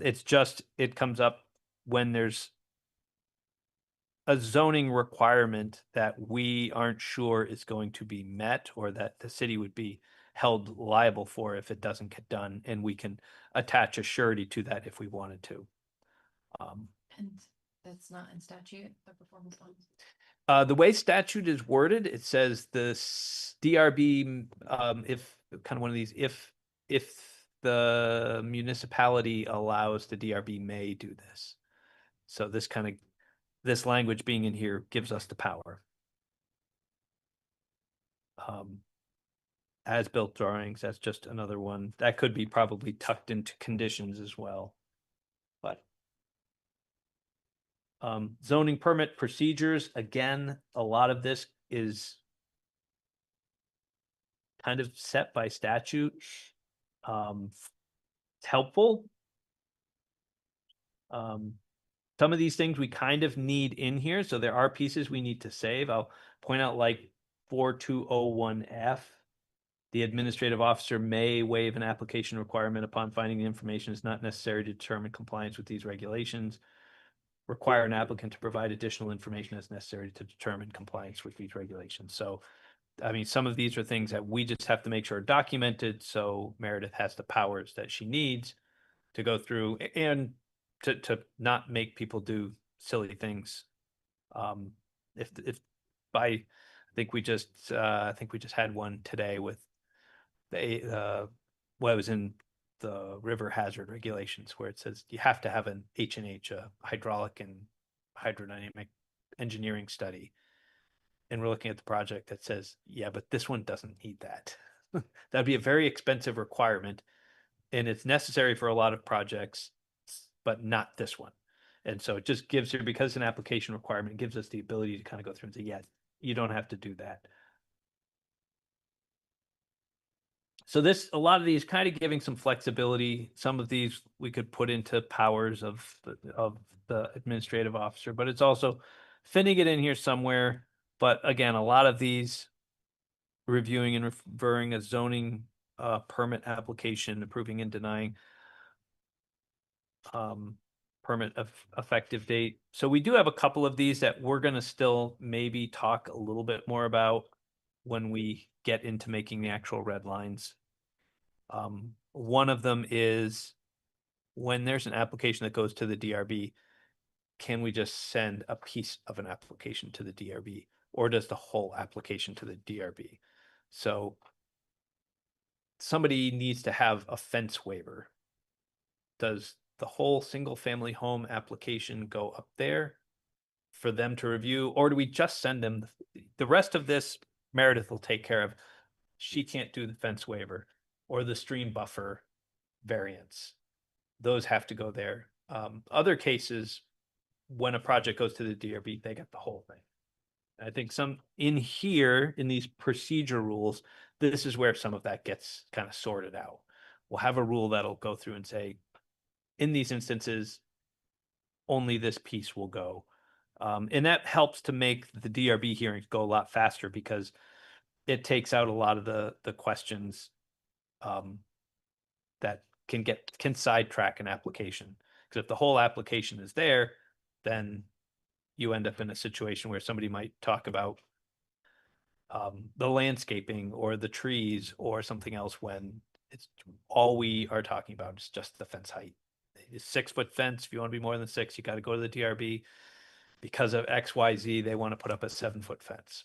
It's just, it comes up when there's a zoning requirement that we aren't sure is going to be met, or that the city would be held liable for if it doesn't get done, and we can attach a surety to that if we wanted to. And that's not in statute, the performance bonds. The way statute is worded, it says DRB, if kind of one of these, if the municipality allows the DRB may do this. So this language being in here gives us the power. As built drawings, that's just another one that could be probably tucked into conditions as well. But zoning permit procedures, again, a lot of this is kind of set by statute. It's helpful. Some of these things we kind of need in here, so there are pieces we need to save. I'll point out like 4201F. The administrative officer may waive an application requirement upon finding the information is not necessary to determine compliance with these regulations. Require an applicant to provide additional information as necessary to determine compliance with these regulations. So, I mean, some of these are things that we just have to make sure are documented. So Meredith has the powers that she needs to go through and to not make people do silly things. If I think we just had one today with the well, it was in the river hazard regulations where it says you have to have an H&H, a hydraulic and hydrodynamic engineering study. And we're looking at the project that says, yeah, but this one doesn't need that. That'd be a very expensive requirement. And it's necessary for a lot of projects, but not this one. And so it just gives her, because it's an application requirement, it gives us the ability to kind of go through and say, yeah, you don't have to do that. So a lot of these kind of giving some flexibility. Some of these we could put into powers of the administrative officer, but it's also fitting it in here somewhere. But again, a lot of these reviewing and referring a zoning permit application, approving and denying permit of effective date. So we do have a couple of these that we're going to still maybe talk a little bit more about when we get into making the actual red lines. One of them is when there's an application that goes to the DRB, can we just send a piece of an application to the DRB, or does the whole application to the DRB? So somebody needs to have a fence waiver. Does the whole single family home application go up there for them to review, or do we just send them the rest of this? Meredith will take care of. She can't do the fence waiver or the stream buffer variance. Those have to go there. Other cases, when a project goes to the DRB, they get the whole thing. I think some in here, in these procedure rules, this is where some of that gets kind of sorted out. We'll have a rule that'll go through and say, in these instances, only this piece will go. And that helps to make the DRB hearings go a lot faster because it takes out a lot of the questions that can sidetrack an application. Because if the whole application is there, then you end up in a situation where somebody might talk about the landscaping or the trees or something else when it's all we are talking about is just the fence height. It's 6-foot fence. If you want to be more than 6, you got to go to the DRB. Because of XYZ, they want to put up a 7-foot fence.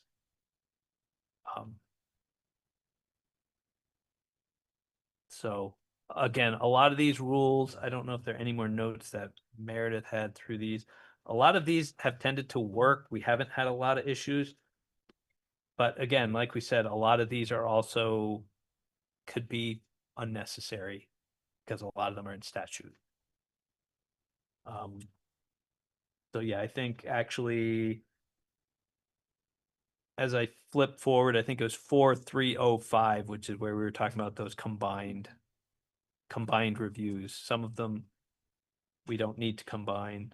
So again, a lot of these rules, I don't know if there are any more notes that Meredith had through these. A lot of these have tended to work. We haven't had a lot of issues. But again, like we said, a lot of these are also could be unnecessary because a lot of them are in statute. So yeah, I think actually, as I flip forward, I think it was 4305, which is where we were talking about those combined reviews. Some of them we don't need to combine.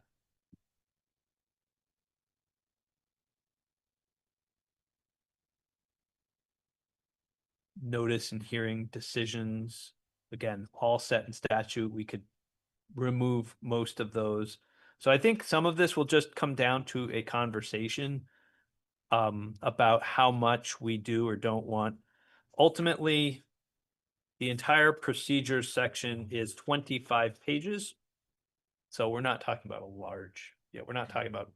Notice and hearing decisions, again, all set in statute. We could remove most of those. So I think some of this will just come down to a conversation about how much we do or don't want. Ultimately, the entire procedures section is 25 pages. So we're not talking about a large, we're not talking about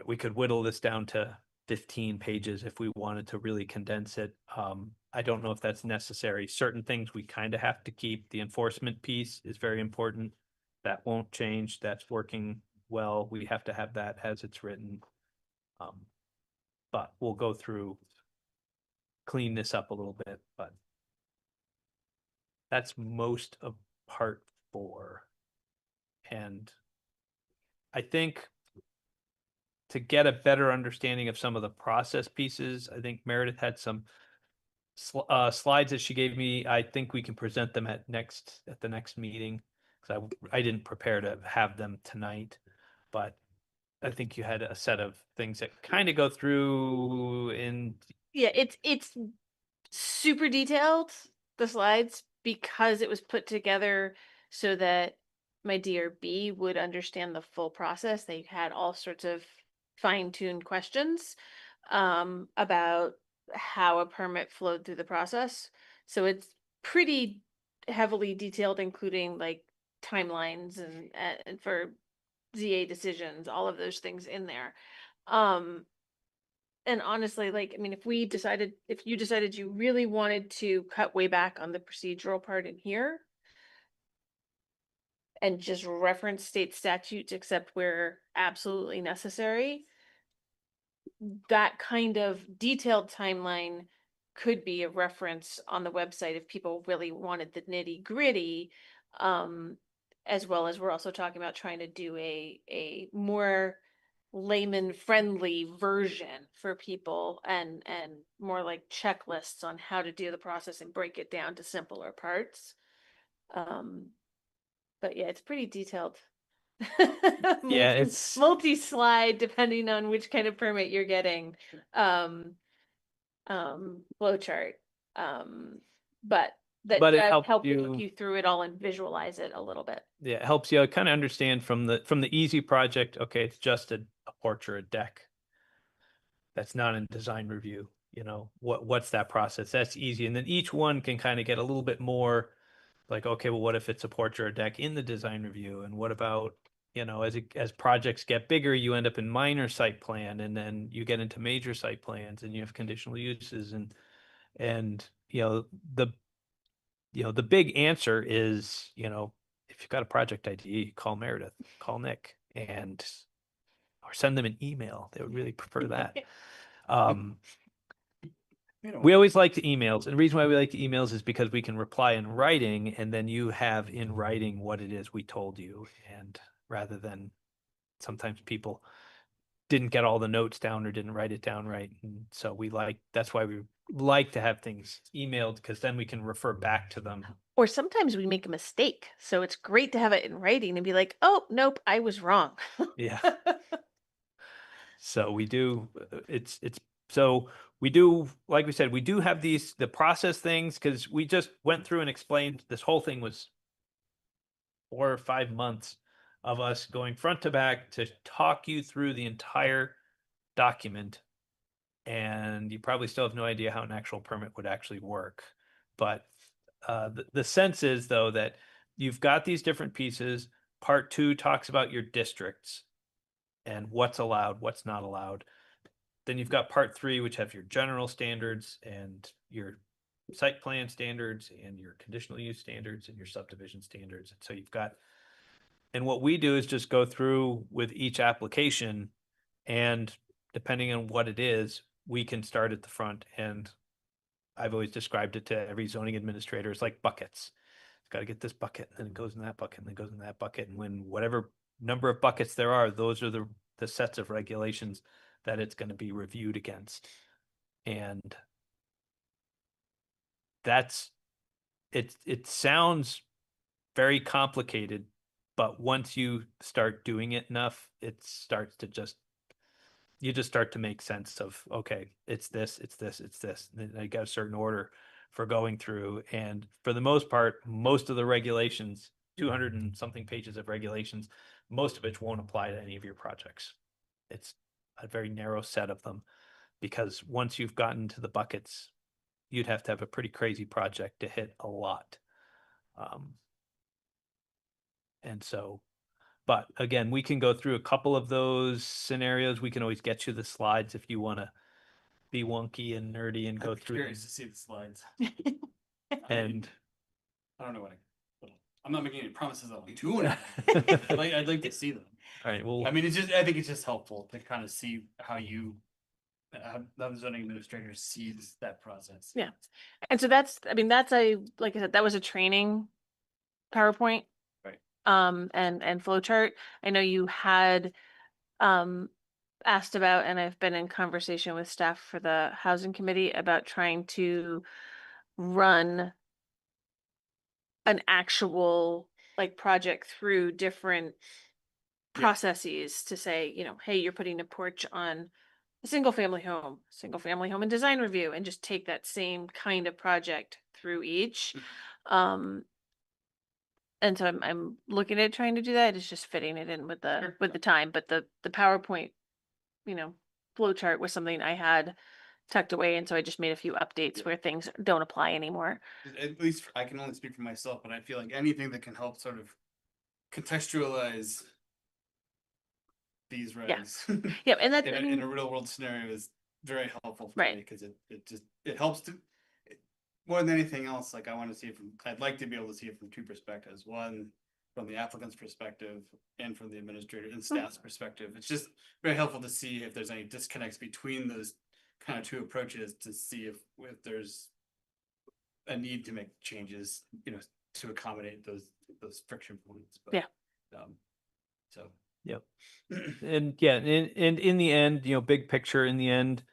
we could whittle this down to 15 pages if we wanted to really condense it. I don't know if that's necessary. Certain things we kind of have to keep. The enforcement piece is very important. That won't change. That's working well. We have to have that as it's written. But we'll go through, clean this up a little bit, but that's most of part 4. And I think to get a better understanding of some of the process pieces, I think Meredith had some slides that she gave me. I think we can present them at the next meeting, because I didn't prepare to have them tonight, but I think you had a set of things that kind of go through in. Yeah, it's super detailed, the slides, because it was put together so that my DRB would understand the full process. They had all sorts of fine-tuned questions about how a permit flowed through the process. So it's pretty heavily detailed, including like timelines and for ZA decisions, all of those things in there. And honestly, like, I mean, if you decided you really wanted to cut way back on the procedural part in here and just reference state statutes except where absolutely necessary, that kind of detailed timeline could be a reference on the website if people really wanted the nitty gritty. As well as we're also talking about trying to do a more layman friendly version for people and more like checklists on how to do the process and break it down to simpler parts. But yeah, it's pretty detailed. Yeah, it's multi-slide depending on which kind of permit you're getting. Flow chart. But that But it does helps help you- walk you through it all and visualize it a little bit. Yeah, it helps you kind of understand from the easy project. Okay, it's just a porch or a deck. That's not in design review. You know, what's that process? That's easy. And then each one can kind of get a little bit more like, okay, well, what if it's a porch or a deck in the design review? And what about, you know, as projects get bigger, you end up in minor site plan, and then you get into major site plans, and you have conditional uses, and the big answer is, if you've got a project idea, call Meredith, call Nick, or send them an email. They would really prefer that. We always like the emails. And the reason why we like the emails is because we can reply in writing, and then you have in writing what it is we told you. And rather than sometimes people didn't get all the notes down or didn't write it down right. And so that's why we like to have things emailed, because then we can refer back to them. Or sometimes we make a mistake. So it's great to have it in writing and be like, oh, nope, I was wrong. Yeah. So we do, so we do, like we said, we do have the process things, because we just went through and explained. This whole thing was 4 or 5 months of us going front to back to talk you through the entire document. And you probably still have no idea how an actual permit would actually work. But the sense is, though, that you've got these different pieces. Part 2 talks about your districts and what's allowed, what's not allowed. Then you've got part 3, which have your general standards and your site plan standards and your conditional use standards and your subdivision standards. And so and what we do is just go through with each application, and depending on what it is, we can start at the front. And I've always described it to every zoning administrator as like buckets. It's got to get this bucket, and then it goes in that bucket, and then it goes in that bucket. And when whatever number of buckets there are, those are the sets of regulations that it's going to be reviewed against. And it sounds very complicated, but once you start doing it enough, you just start to make sense of, okay, it's this, it's this, it's this. And then I got a certain order for going through. And for the most part, most of the regulations, 200 and something pages of regulations, most of it won't apply to any of your projects. It's a very narrow set of them, because once you've gotten to the buckets, you'd have to have a pretty crazy project to hit a lot. And so But again, we can go through a couple of those scenarios. We can always get you the slides if you want to be wonky and nerdy and go I'm through curious them. to see the slides. And I don't know what I'm not making any promises I'll be doing it. I'd like to see them. all right, well, I mean, I think it's just helpful to kind of see how the zoning administrator sees that process. Yeah. And so that's like I said, that was a training PowerPoint. Right. And flow chart. I know you had, asked about, and I've been in conversation with staff for the housing committee about trying to run an actual like project through different processes to say, hey, you're putting a porch on a single family home and design review, and just take that same kind of project through each. And so I'm looking at trying to do that. It's just fitting it in with the time, but the PowerPoint, flow chart was something I had tucked away, and so I just made a few updates where things don't apply anymore. At least I can only speak for myself, but I feel like anything that can help sort of contextualize these Yeah. regs Yeah, and that's, in a real world scenario is very helpful for Right. me, because it helps to more than anything else. Like, I'd like to be able to see it from two perspectives. One, from the applicant's perspective, and from the administrator and staff's perspective. It's just very helpful to see if there's any disconnects between those kind of two approaches, to see if there's a need to make changes, to accommodate those friction points. But, Yeah. So. yep. And yeah, and in the end, big picture, in the end,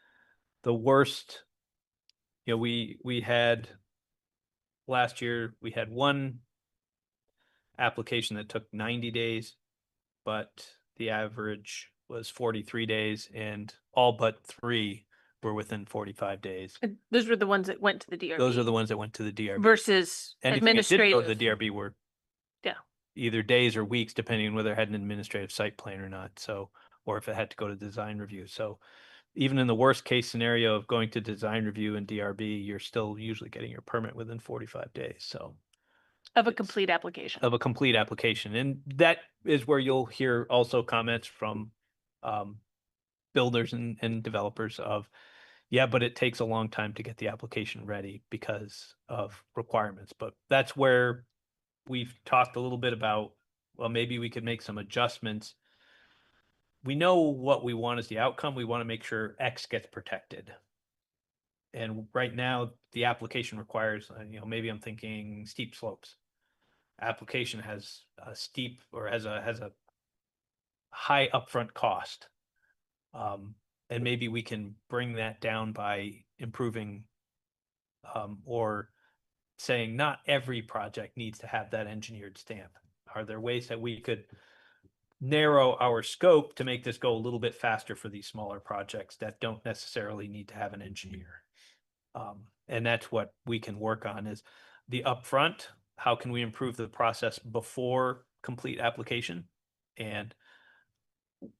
the worst, we had last year, we had one application that took 90 days, but the average was 43 days, and all but 3 were within 45 days. those were the ones that went to the DRB. Those are the ones that went to the DRB. Versus Anything that didn't go to the administrative. DRB were Yeah. either days or weeks, depending on whether it had an administrative site plan or not. So, or if it had to go to design review. So even in the worst case scenario of going to design review and DRB, you're still usually getting your permit within 45 days. So Of a it's- complete application. of a complete application. And that is where you'll hear also comments from builders and developers of, yeah, but it takes a long time to get the application ready because of requirements. But that's where we've talked a little bit about, well, maybe we could make some adjustments. We know what we want as the outcome. We want to make sure X gets protected. And right now, the application requires, maybe I'm thinking steep slopes. Application has a steep, or has a high upfront cost. And maybe we can bring that down by improving, or saying not every project needs to have that engineered stamp. Are there ways that we could narrow our scope to make this go a little bit faster for these smaller projects that don't necessarily need to have an engineer? And that's what we can work on, is the upfront. How can we improve the process before complete application? And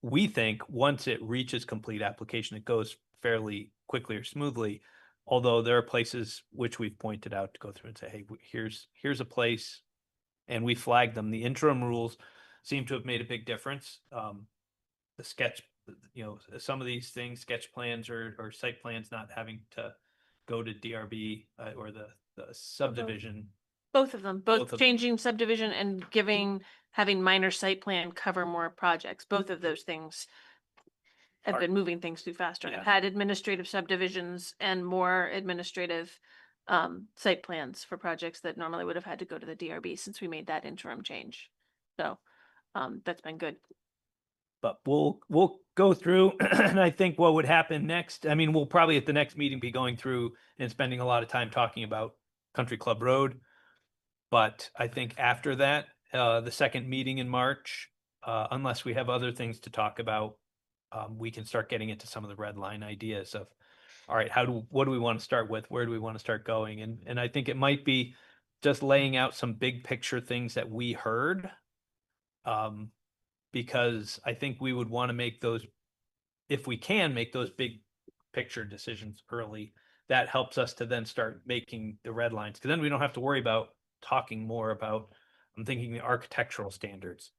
we think once it reaches complete application, it goes fairly quickly or smoothly. Although there are places which we've pointed out to go through and say, hey, here's a place, and we flagged them. The interim rules seem to have made a big difference. The sketch, some of these things, sketch plans or site plans, not having to go to DRB or the subdivision. Both of them, Both both of them. changing subdivision and having minor site plan cover more projects. Both of those things have been moving things through faster. Yeah. I've had administrative subdivisions and more administrative site plans for projects that normally would have had to go to the DRB since we made that interim change. So that's been good. But we'll go through, and I think what would happen next, I mean, we'll probably at the next meeting be going through and spending a lot of time talking about Country Club Road. But I think after that, the second meeting in March, unless we have other things to talk about, we can start getting into some of the red line ideas of, all right, what do we want to start with? Where do we want to start going? And I think it might be just laying out some big picture things that we heard. Because I think we would want to make those, if we can make those big picture decisions early, that helps us to then start making the red lines. Because then we don't have to worry about talking more about, I'm thinking the architectural standards.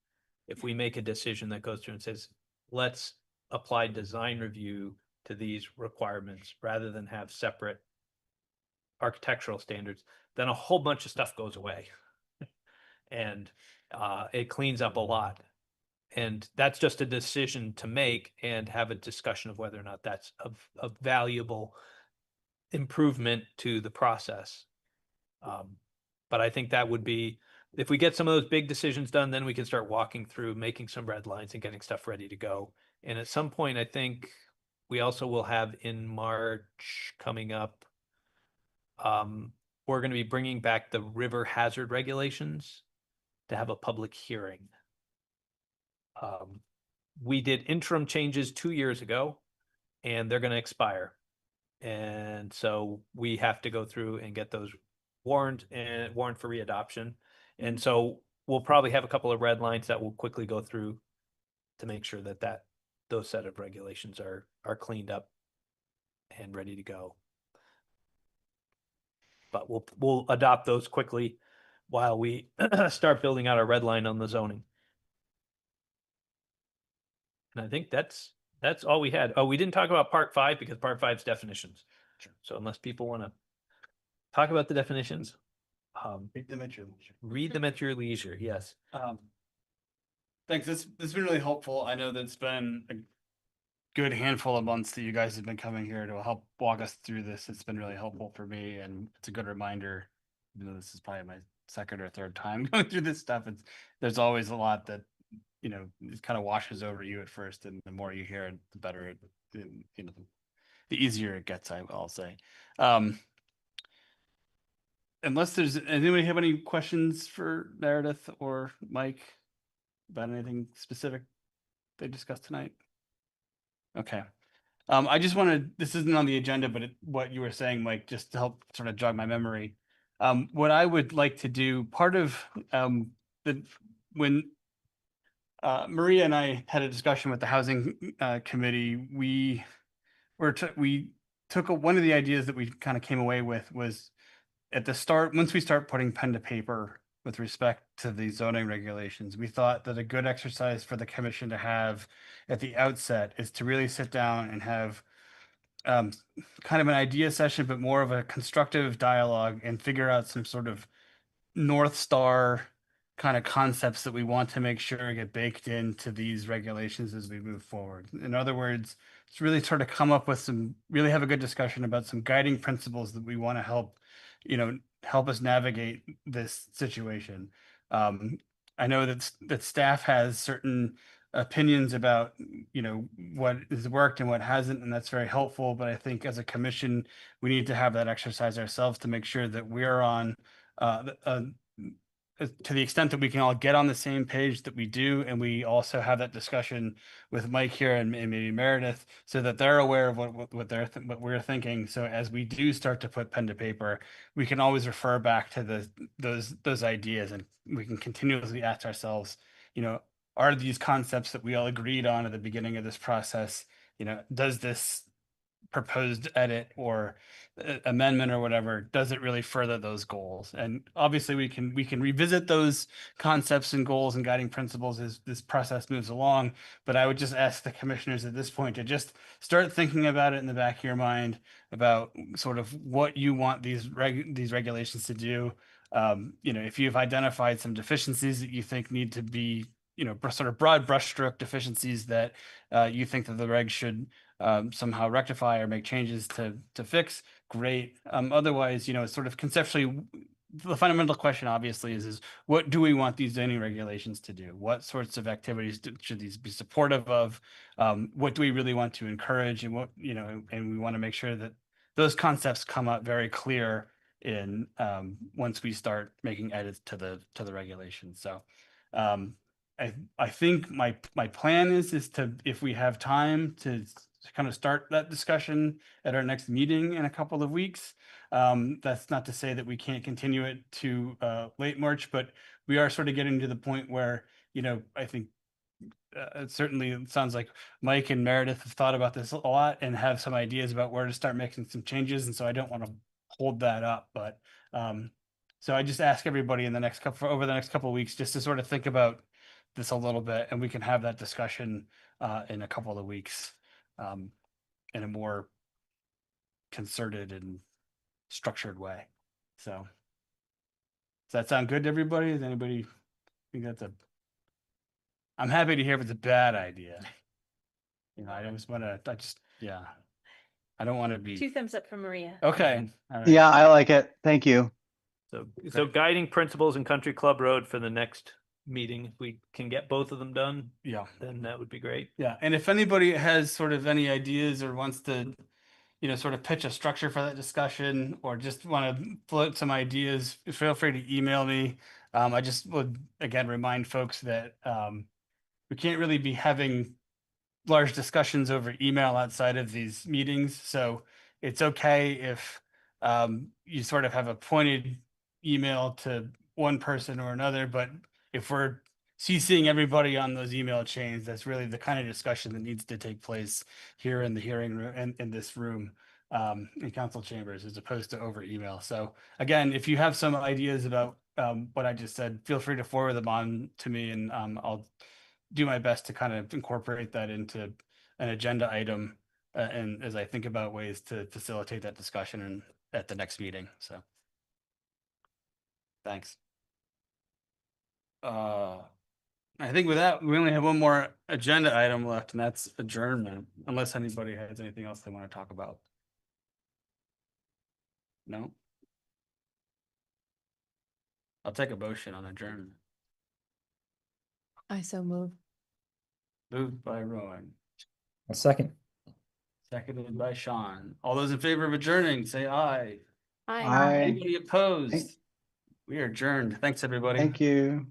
if we make a decision that goes through and says, let's apply design review to these requirements rather than have separate architectural standards, then a whole bunch of stuff goes away. And it cleans up a lot. And that's just a decision to make and have a discussion of whether or not that's a valuable improvement to the process. But I think that would be, if we get some of those big decisions done, then we can start walking through, making some red lines and getting stuff ready to go. And at some point, I think we also will have in March coming up, we're going to be bringing back the river hazard regulations to have a public hearing. We did interim changes 2 years ago and they're going to expire. And so we have to go through and get those warned for readoption. And so we'll probably have a couple of red lines that we'll quickly go through to make sure that those set of regulations are cleaned up and ready to go. But we'll adopt those quickly while we start building out our red line on the zoning. And I think that's all we had. Oh, we didn't talk about part 5 because part 5's definitions. Sure. So unless people want to talk about the definitions, Read them at your leisure. read them at your leisure. Yes. Thanks. This has been really helpful. I know that it's been a good handful of months that you guys have been coming here to help walk us through this. It's been really helpful for me, and it's a good reminder. Even though this is probably my second or third time going through this stuff, there's always a lot that it kind of washes over you at first, and the more you hear it, the better it, the easier it gets. I'll say. Unless there's anybody have any questions for Meredith or Mike about anything specific they discussed tonight? Okay. I just wanted, this isn't on the agenda, but what you were saying, Mike, just to help sort of jog my memory. What I would like to do, part of when Maria and I had a discussion with the housing committee, we took one of the ideas that we kind of came away with was at the start, once we start putting pen to paper with respect to the zoning regulations, we thought that a good exercise for the commission to have at the outset is to really sit down and have kind of an idea session, but more of a constructive dialogue and figure out some sort of North Star kind of concepts that we want to make sure get baked into these regulations as we move forward. In other words, it's really sort of come up with really have a good discussion about some guiding principles that we want to help us navigate this situation. I know that staff has certain opinions about, what has worked and what hasn't, and that's very helpful. But I think as a commission, we need to have that exercise ourselves to make sure that we're on, to the extent that we can all get on the same page, that we do, and we also have that discussion with Mike here and maybe Meredith, so that they're aware of what we're thinking. So as we do start to put pen to paper, we can always refer back to those ideas, and we can continuously ask ourselves, are these concepts that we all agreed on at the beginning of this process, does this proposed edit or amendment or whatever, does it really further those goals? And obviously we can revisit those concepts and goals and guiding principles as this process moves along. But I would just ask the commissioners at this point to just start thinking about it in the back of your mind about sort of what you want these regulations to do. If you've identified some deficiencies that you think need to be, sort of broad brushstroke deficiencies that you think that the regs should somehow rectify or make changes to fix, great. Otherwise, sort of conceptually, the fundamental question obviously is what do we want these zoning regulations to do? What sorts of activities should these be supportive of? What do we really want to encourage? And and we want to make sure that those concepts come up very clear in once we start making edits to the regulations. So I think my plan is to, if we have time, to kind of start that discussion at our next meeting in a couple of weeks. That's not to say that we can't continue it to late March, but we are sort of getting to the point where, I think it certainly sounds like Mike and Meredith have thought about this a lot and have some ideas about where to start making some changes. And so I don't want to hold that up, but so I just ask everybody over the next couple of weeks, just to sort of think about this a little bit, and we can have that discussion in a couple of weeks in a more concerted and structured way. So does that sound good to everybody? Does anybody think that's a? I'm happy to hear if it's a bad idea. You know, I just want to. Yeah, I don't want to be. 2 thumbs up from Maria. Okay. All right. Yeah, I like it. Thank you. So guiding principles in Country Club Road for the next meeting. If we can get both of them done, Yeah. then that would be great. Yeah. And if anybody has sort of any ideas or wants to, you know, sort of pitch a structure for that discussion or just want to float some ideas, feel free to email me. I just would, again, remind folks that we can't really be having large discussions over email outside of these meetings. So it's okay if you sort of have a pointed email to one person or another, but if we're CCing everybody on those email chains, that's really the kind of discussion that needs to take place here in the hearing room and in this room in council chambers as opposed to over email. So again, if you have some ideas about what I just said, feel free to forward them on to me and I'll do my best to kind of incorporate that into an agenda item and as I think about ways to facilitate that discussion and at the next meeting. So thanks. I think with that, we only have one more agenda item left, and that's adjournment, unless anybody has anything else they want to talk about. No? I'll take a motion on adjournment. I so move. Moved by Rowan, A second. seconded by Sean. All those in favor of adjourning, say aye. Aye. Anybody opposed? We are adjourned. Thanks, everybody. Thank you.